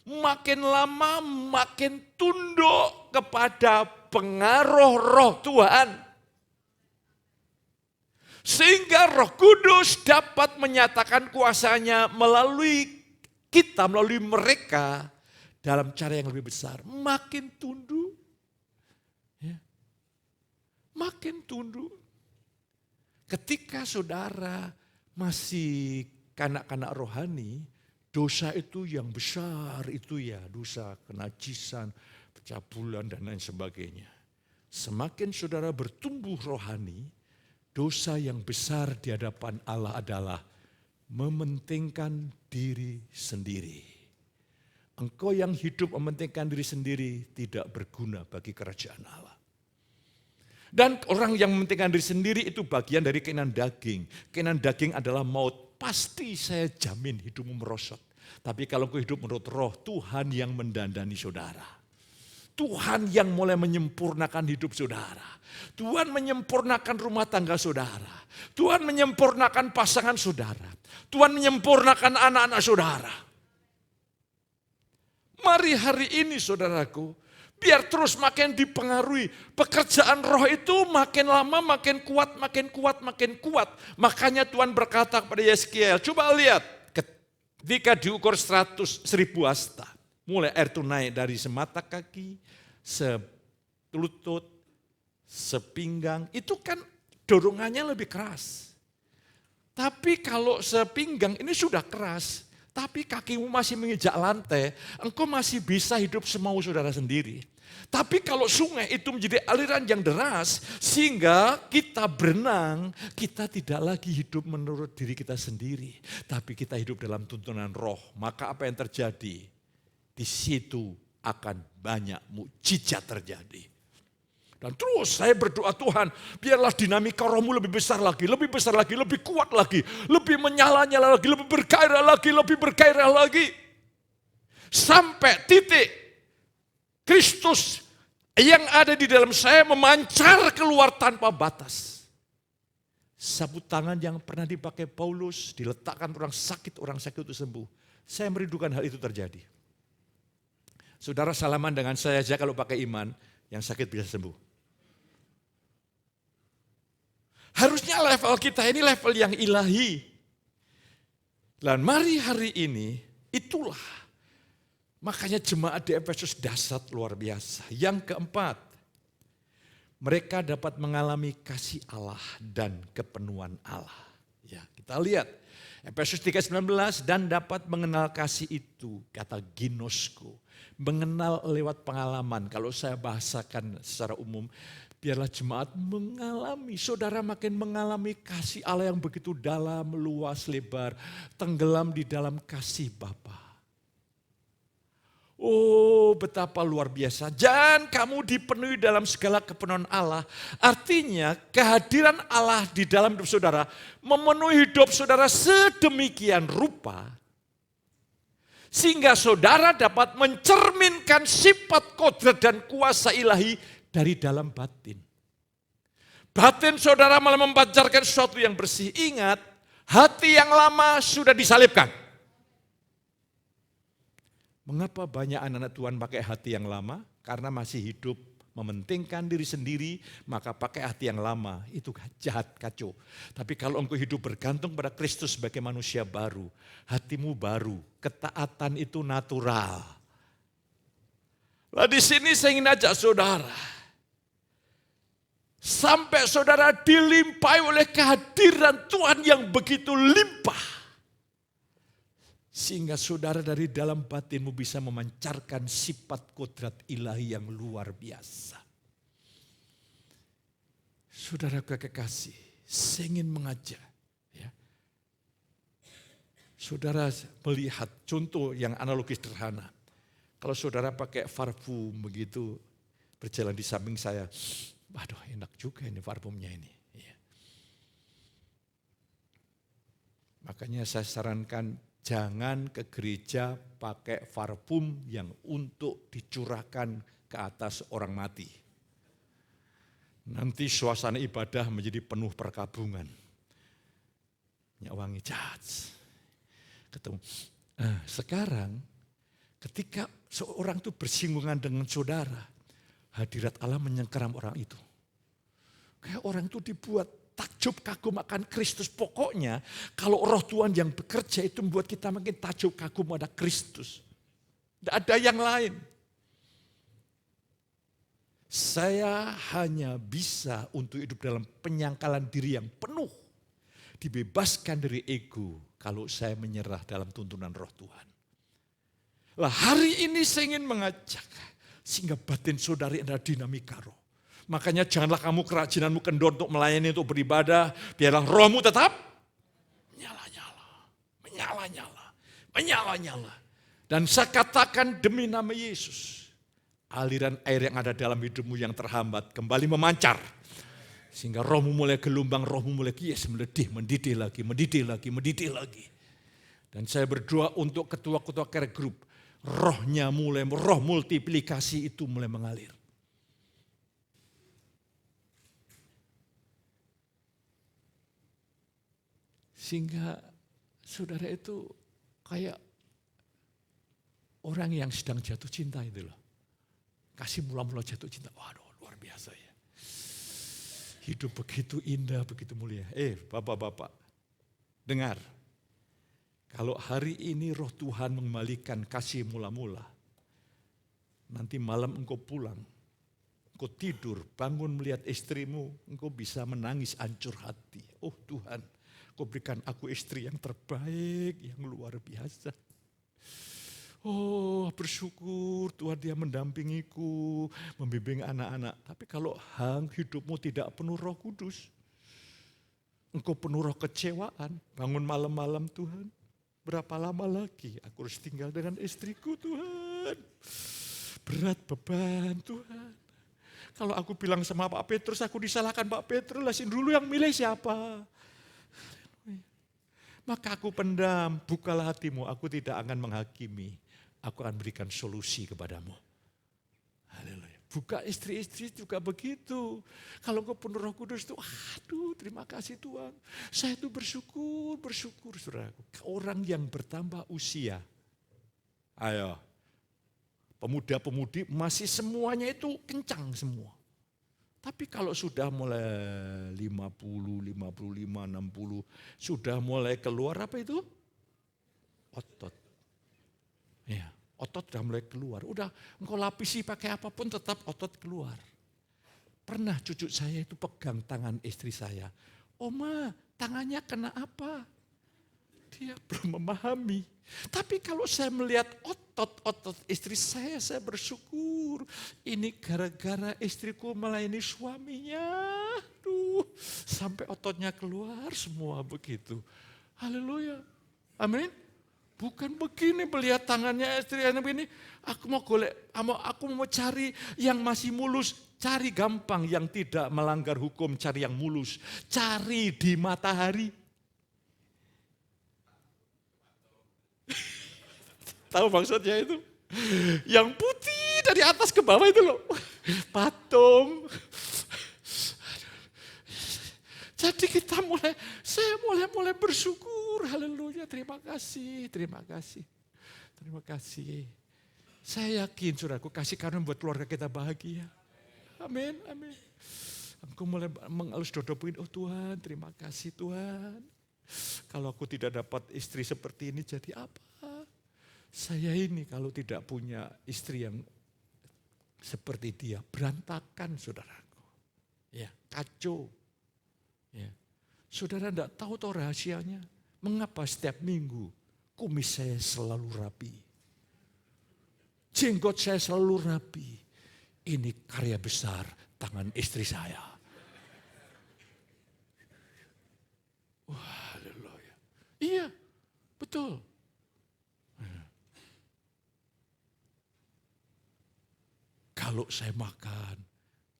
makin lama makin tunduk kepada pengaruh roh Tuhan. Sehingga Roh Kudus dapat menyatakan kuasanya melalui kita, melalui mereka dalam cara yang lebih besar. Makin tunduk. Makin tunduk. Ketika saudara masih kanak-kanak rohani, dosa itu yang besar itu ya, dosa kenajisan, pencabulan dan lain sebagainya. Semakin saudara bertumbuh rohani, dosa yang besar di hadapan Allah adalah mementingkan diri sendiri. Engkau yang hidup mementingkan diri sendiri tidak berguna bagi kerajaan Allah. Dan orang yang mementingkan diri sendiri itu bagian dari keinginan daging. Keinginan daging adalah maut. Pasti saya jamin hidupmu merosot. Tapi kalau engkau hidup menurut roh, Tuhan yang mendandani saudara. Tuhan yang mulai menyempurnakan hidup saudara. Tuhan menyempurnakan rumah tangga saudara. Tuhan menyempurnakan pasangan saudara. Tuhan menyempurnakan anak-anak saudara. Mari hari ini saudaraku, biar terus makin dipengaruhi. Pekerjaan roh itu makin lama makin kuat, makin kuat, makin kuat. Makanya Tuhan berkata kepada Yeskiel, coba lihat. Ketika diukur 100.000 hasta. Mulai air itu naik dari semata kaki, selutut, sepinggang. Itu kan dorongannya lebih keras. Tapi kalau sepinggang ini sudah keras. Tapi kakimu masih menginjak lantai, engkau masih bisa hidup semau saudara sendiri. Tapi kalau sungai itu menjadi aliran yang deras, sehingga kita berenang, kita tidak lagi hidup menurut diri kita sendiri. Tapi kita hidup dalam tuntunan roh. Maka apa yang terjadi? Di situ akan banyak mukjizat terjadi. Dan terus saya berdoa, Tuhan, biarlah dinamika rohmu lebih besar lagi, lebih kuat lagi, lebih menyala-nyala lagi, lebih bergairah lagi. Sampai titik Kristus yang ada di dalam saya memancar keluar tanpa batas. Sapu tangan yang pernah dipakai Paulus, diletakkan orang sakit itu sembuh. Saya merindukan hal itu terjadi. Saudara salaman dengan saya aja kalau pakai iman, yang sakit bisa sembuh. Harusnya level kita ini level yang ilahi. Dan mari hari ini, itulah. Makanya jemaat di Efesus dahsyat luar biasa. Yang keempat, mereka dapat mengalami kasih Allah dan kepenuhan Allah. Ya, kita lihat Efesus 3:19, dan dapat mengenal kasih itu, kata ginosko. Mengenal lewat pengalaman. Kalau saya bahasakan secara umum, biarlah jemaat mengalami, saudara makin mengalami kasih Allah yang begitu dalam, luas, lebar, tenggelam di dalam kasih Bapa. Oh, betapa luar biasa. Dan kamu dipenuhi dalam segala kepenuhan Allah. Artinya kehadiran Allah di dalam hidup saudara memenuhi hidup saudara sedemikian rupa, sehingga saudara dapat mencerminkan sifat kodrat dan kuasa ilahi dari dalam batin. Batin saudara malah memancarkan sesuatu yang bersih. Ingat, hati yang lama sudah disalibkan. Mengapa banyak anak-anak Tuhan pakai hati yang lama? Karena masih hidup mementingkan diri sendiri, maka pakai hati yang lama. Itu jahat, kacau. Tapi kalau engkau hidup bergantung pada Kristus sebagai manusia baru, hatimu baru, ketaatan itu natural. Nah, di sini saya ingin ajak saudara, sampai saudara dilimpahi oleh kehadiran Tuhan yang begitu limpah. Sehingga saudara dari dalam batinmu bisa memancarkan sifat kodrat ilahi yang luar biasa. Saudara kekasih, saya ingin mengajak. Ya. Saudara melihat contoh yang analogis sederhana. Kalau saudara pakai parfum begitu, berjalan di samping saya, waduh enak juga ini parfumnya ini. Ya. Makanya saya sarankan, jangan ke gereja pakai parfum yang untuk dicurahkan ke atas orang mati. Nanti suasana ibadah menjadi penuh perkabungan. Minyak wangi, ketemu. Sekarang ketika seorang itu bersinggungan dengan saudara, hadirat Allah menyengkeram orang itu. Kayak orang itu dibuat takjub kagum akan Kristus. Pokoknya kalau roh Tuhan yang bekerja itu membuat kita makin takjub kagum pada Kristus. Tidak ada yang lain. Saya hanya bisa untuk hidup dalam penyangkalan diri yang penuh. Dibebaskan dari ego kalau saya menyerah dalam tuntunan roh Tuhan. Lah hari ini saya ingin mengajak sehingga batin saudari adalah dinamika roh. Makanya janganlah kamu kerajinanmu kendor untuk melayani, untuk beribadah. Biarlah rohmu tetap menyala-nyala. Dan saya katakan demi nama Yesus, aliran air yang ada dalam hidupmu yang terhambat kembali memancar. Sehingga rohmu mulai gelombang, rohmu mulai mendidih lagi. Dan saya berdoa untuk ketua-ketua care group, roh multiplikasi itu mulai mengalir. Sehingga saudara itu kayak orang yang sedang jatuh cinta itu loh. Kasih mula-mula jatuh cinta, waduh luar biasa ya. Hidup begitu indah, begitu mulia. Bapak-bapak, dengar. Kalau hari ini roh Tuhan mengembalikan kasih mula-mula, nanti malam engkau pulang, engkau tidur, bangun melihat istrimu, engkau bisa menangis hancur hati. Oh Tuhan, Kau berikan aku istri yang terbaik, yang luar biasa. Oh bersyukur Tuhan dia mendampingiku, membimbing anak-anak. Tapi kalau hidupmu tidak penuh Roh Kudus, engkau penuh roh kecewaan, bangun malam-malam Tuhan. Berapa lama lagi aku harus tinggal dengan istriku Tuhan. Berat beban Tuhan. Kalau aku bilang sama Pak Petrus, aku disalahkan Pak Petrus, lah dulu yang milih siapa? Maka aku pendam, bukalah hatimu, aku tidak akan menghakimi. Aku akan berikan solusi kepadamu. Haleluya. Buka istri-istri juga begitu. Kalau kau penuh Roh Kudus itu, aduh terima kasih Tuhan. Saya itu bersyukur saudaraku. Orang yang bertambah usia. Ayo, pemuda-pemudi masih semuanya itu kencang semua. Tapi kalau sudah mulai 50, 55, 60, sudah mulai keluar apa itu? Otot. Ya, otot sudah mulai keluar. Udah engkau lapisi pakai apapun tetap otot keluar. Pernah cucu saya itu pegang tangan istri saya. Oma, tangannya kena apa? Dia belum memahami. Tapi kalau saya melihat otot istri saya bersyukur. Ini gara-gara istriku melayani suaminya. Sampai ototnya keluar semua begitu. Haleluya. Amin. Bukan begini melihat tangannya istri ini. Aku mau cari yang masih mulus. Cari gampang yang tidak melanggar hukum. Cari yang mulus. Cari di matahari. Tahu maksudnya itu? Yang putih dari atas ke bawah itu loh. Patung. Jadi saya mulai bersyukur. Haleluya, terima kasih. Saya yakin saudaraku, kasih karunia membuat keluarga kita bahagia. Amin. Aku mulai mengelus dodopin, oh Tuhan, terima kasih Tuhan. Kalau aku tidak dapat istri seperti ini jadi apa? Saya ini kalau tidak punya istri yang seperti dia, berantakan saudaraku. Ya, kacau. Ya. Saudara tidak tahu rahasianya. Mengapa setiap minggu kumis saya selalu rapi. Jenggot saya selalu rapi. Ini karya besar tangan istri saya. Wah, haleluya. Iya, betul. Kalau saya makan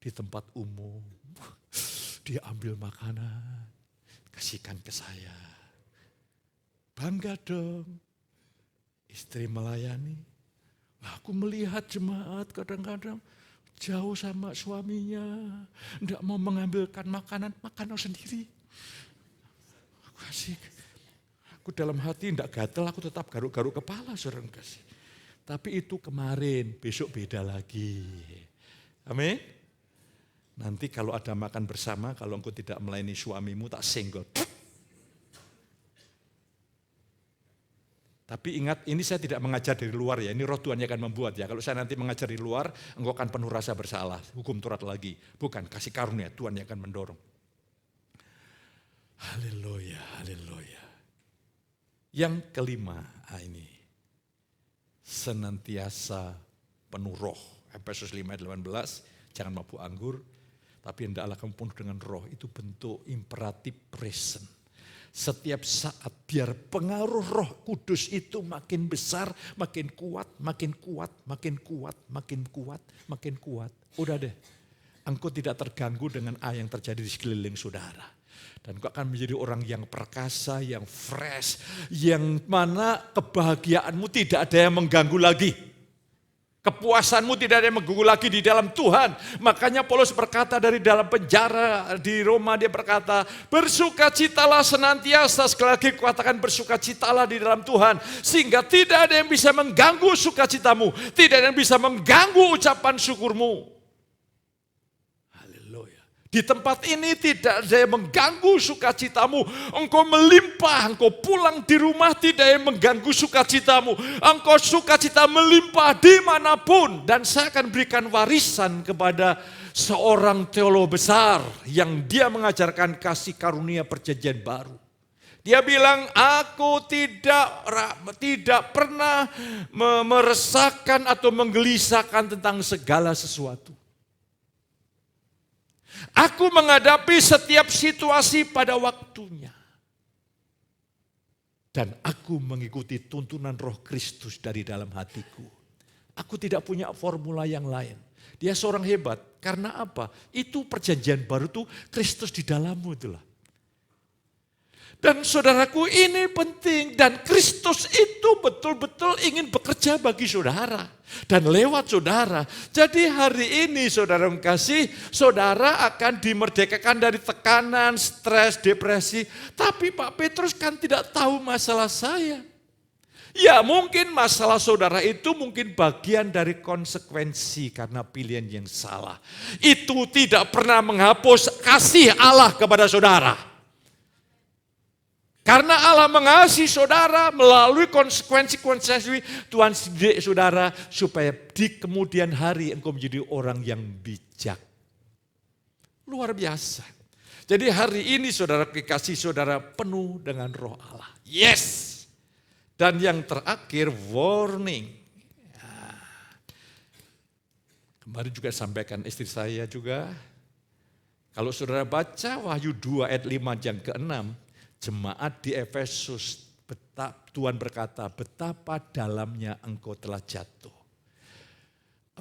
di tempat umum, dia ambil makanan, kasihkan ke saya. Bangga dong, istri melayani. Aku melihat jemaat kadang-kadang jauh sama suaminya, tidak mau mengambilkan makanan sendiri. Aku asik. Aku dalam hati tidak gatel, aku tetap garuk-garuk kepala, saudara kasih. Tapi itu kemarin, besok beda lagi. Amin. Nanti kalau ada makan bersama, kalau engkau tidak melayani suamimu, tak senggol. Tapi ingat, ini saya tidak mengajar dari luar ya, ini roh Tuhan yang akan membuat ya. Kalau saya nanti mengajar di luar, engkau akan penuh rasa bersalah, hukum Taurat lagi. Bukan, kasih karunia, Tuhan yang akan mendorong. Haleluya, haleluya. Yang kelima, ini. Senantiasa penuh roh. Efesus 5 ayat 18, jangan mabuk anggur, tapi hendaklah kamu penuh dengan roh. Itu bentuk imperatif present. Setiap saat biar pengaruh Roh Kudus itu makin besar, makin kuat, makin kuat, makin kuat, makin kuat, makin kuat. Udah deh, engkau tidak terganggu dengan apa yang terjadi di sekeliling saudara. Dan engkau akan menjadi orang yang perkasa, yang fresh, yang mana kebahagiaanmu tidak ada yang mengganggu lagi. Kepuasanmu tidak ada yang mengganggu lagi di dalam Tuhan. Makanya Paulus berkata dari dalam penjara di Roma, dia berkata, bersukacitalah senantiasa. Sekali lagi katakan bersukacitalah di dalam Tuhan. Sehingga tidak ada yang bisa mengganggu sukacitamu. Tidak ada yang bisa mengganggu ucapan syukurmu. Di tempat ini tidak ada yang mengganggu sukacitamu. Engkau melimpah, engkau pulang di rumah tidak ada yang mengganggu sukacitamu. Engkau sukacita melimpah dimanapun. Dan saya akan berikan warisan kepada seorang teolog besar yang dia mengajarkan kasih karunia perjanjian baru. Dia bilang, aku tidak pernah meresahkan atau menggelisahkan tentang segala sesuatu. Aku menghadapi setiap situasi pada waktunya. Dan aku mengikuti tuntunan Roh Kristus dari dalam hatiku. Aku tidak punya formula yang lain. Dia seorang hebat. Karena apa? Itu perjanjian baru itu Kristus di dalammu itulah. Dan saudaraku ini penting. Dan Kristus itu betul-betul ingin bekerja bagi saudara. Dan lewat saudara. Jadi hari ini saudara kasih, saudara akan dimerdekakan dari tekanan, stres, depresi. Tapi Pak Petrus kan tidak tahu masalah saya. Ya mungkin masalah saudara itu mungkin bagian dari konsekuensi karena pilihan yang salah. Itu tidak pernah menghapus kasih Allah kepada saudara. Karena Allah mengasihi saudara melalui konsekuensi Tuhan didik saudara supaya di kemudian hari engkau menjadi orang yang bijak. Luar biasa. Jadi hari ini saudara kekasih saudara penuh dengan roh Allah. Yes. Dan yang terakhir warning. Kemarin juga sampaikan istri saya juga. Kalau saudara baca Wahyu 2 ayat 5 yang ke-6. Jemaat di Efesus, Tuhan berkata, betapa dalamnya engkau telah jatuh.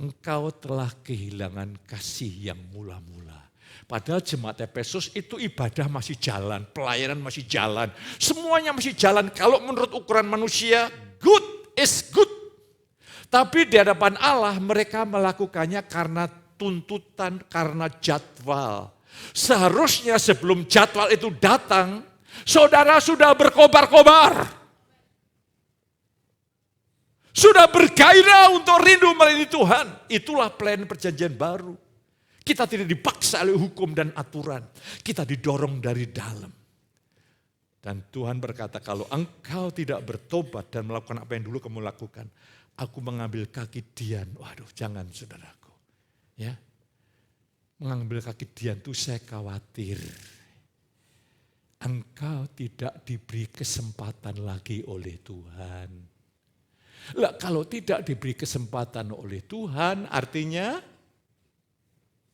Engkau telah kehilangan kasih yang mula-mula. Padahal jemaat Efesus itu ibadah masih jalan, pelayanan masih jalan. Semuanya masih jalan. Kalau menurut ukuran manusia, good is good. Tapi di hadapan Allah mereka melakukannya karena tuntutan, karena jadwal. Seharusnya sebelum jadwal itu datang, saudara sudah berkobar-kobar. Sudah bergairah untuk rindu melayani Tuhan. Itulah pelayanan perjanjian baru. Kita tidak dipaksa oleh hukum dan aturan. Kita didorong dari dalam. Dan Tuhan berkata, kalau engkau tidak bertobat dan melakukan apa yang dulu kamu lakukan, aku mengambil kaki Dian. Waduh, jangan saudaraku. Ya, mengambil kaki Dian itu saya khawatir. Engkau tidak diberi kesempatan lagi oleh Tuhan. Lah kalau tidak diberi kesempatan oleh Tuhan artinya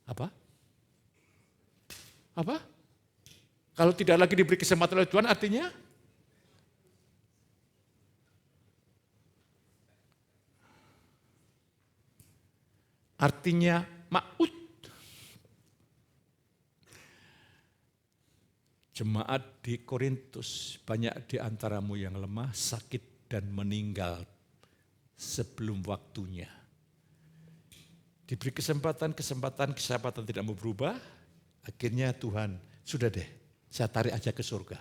apa? Apa? Kalau tidak lagi diberi kesempatan oleh Tuhan artinya maut. Jemaat di Korintus, banyak di antaramu yang lemah, sakit dan meninggal sebelum waktunya. Diberi kesempatan tidak mau berubah, akhirnya Tuhan, sudah deh, saya tarik aja ke surga.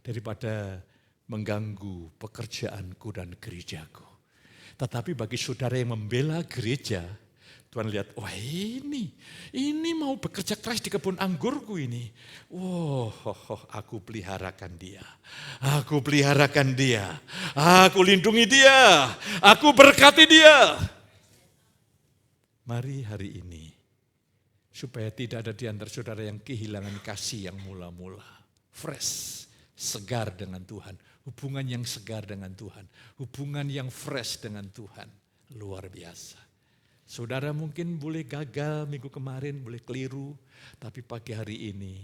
Daripada mengganggu pekerjaanku dan gerejaku. Tetapi bagi saudara yang membela gereja, Tuhan lihat, wah ini mau bekerja keras di kebun anggurku ini. Aku peliharakan dia. Aku peliharakan dia. Aku lindungi dia. Aku berkati dia. Mari hari ini, supaya tidak ada di antara saudara yang kehilangan kasih yang mula-mula. Fresh, segar dengan Tuhan. Hubungan yang segar dengan Tuhan. Hubungan yang fresh dengan Tuhan. Luar biasa. Saudara mungkin boleh gagal minggu kemarin, boleh keliru. Tapi pagi hari ini,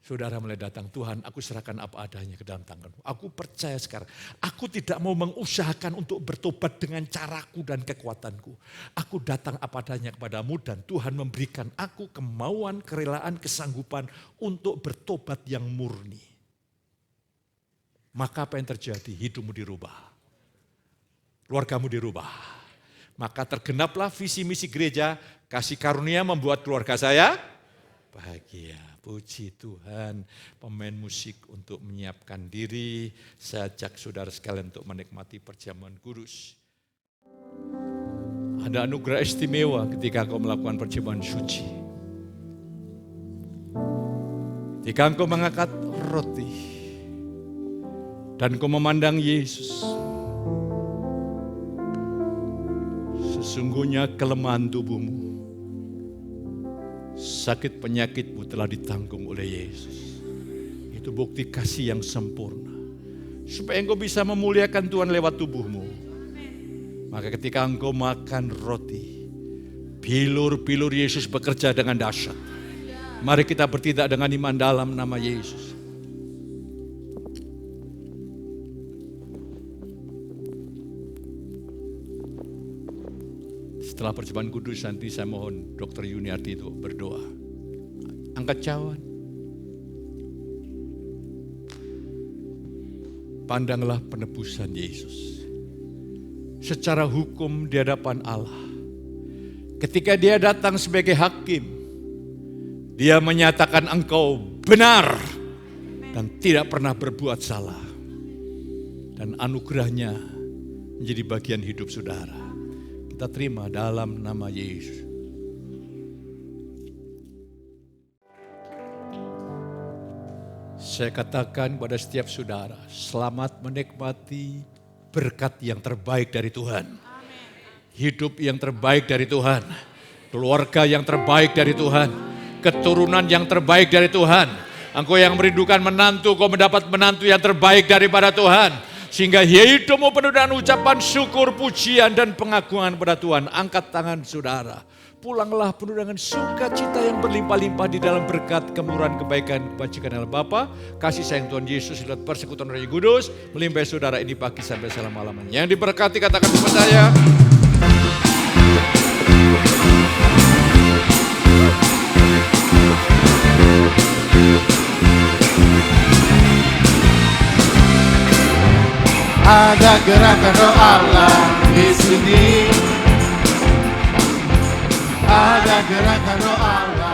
saudara mulai datang, Tuhan aku serahkan apa adanya ke dalam tangan-Mu. Aku percaya sekarang, aku tidak mau mengusahakan untuk bertobat dengan caraku dan kekuatanku. Aku datang apa adanya kepada-Mu dan Tuhan memberikan aku kemauan, kerelaan, kesanggupan untuk bertobat yang murni. Maka apa yang terjadi? Hidupmu dirubah. Keluargamu dirubah. Maka tergenaplah visi misi gereja, kasih karunia membuat keluarga saya bahagia. Puji Tuhan, pemain musik untuk menyiapkan diri. Saya ajak saudara sekalian untuk menikmati perjamuan kudus. Ada anugerah istimewa ketika engkau melakukan perjamuan suci. Ketika engkau mengangkat roti dan engkau memandang Yesus. Sesungguhnya kelemahan tubuhmu, sakit penyakitmu telah ditanggung oleh Yesus. Itu bukti kasih yang sempurna. Supaya engkau bisa memuliakan Tuhan lewat tubuhmu. Maka ketika engkau makan roti, bilur-bilur Yesus bekerja dengan dahsyat. Mari kita bertindak dengan iman dalam nama Yesus. Setelah perjamuan kudus nanti saya mohon Dr. Yuniarti itu berdoa. Angkat cawan. Pandanglah penebusan Yesus. Secara hukum di hadapan Allah. Ketika dia datang sebagai hakim, dia menyatakan engkau benar dan tidak pernah berbuat salah. Dan anugerahnya menjadi bagian hidup saudara. Kita terima dalam nama Yesus. Saya katakan kepada setiap saudara, selamat menikmati berkat yang terbaik dari Tuhan. Hidup yang terbaik dari Tuhan. Keluarga yang terbaik dari Tuhan. Keturunan yang terbaik dari Tuhan. Engkau yang merindukan menantu, kau mendapat menantu yang terbaik daripada Tuhan. Sehingga hidupmu penuh dengan ucapan syukur, pujian, dan pengagungan pada Tuhan. Angkat tangan saudara. Pulanglah penuh dengan sukacita yang berlimpah-limpah di dalam berkat, kemurahan, kebaikan, kebajikan Allah Bapa. Kasih sayang Tuhan Yesus, lewat persekutuan Roh Kudus. Melimpahi saudara ini pagi sampai selama-lamanya. Yang diberkati katakan kepada saya. Ada gerakan roh Allah di sini. Ada gerakan roh Allah.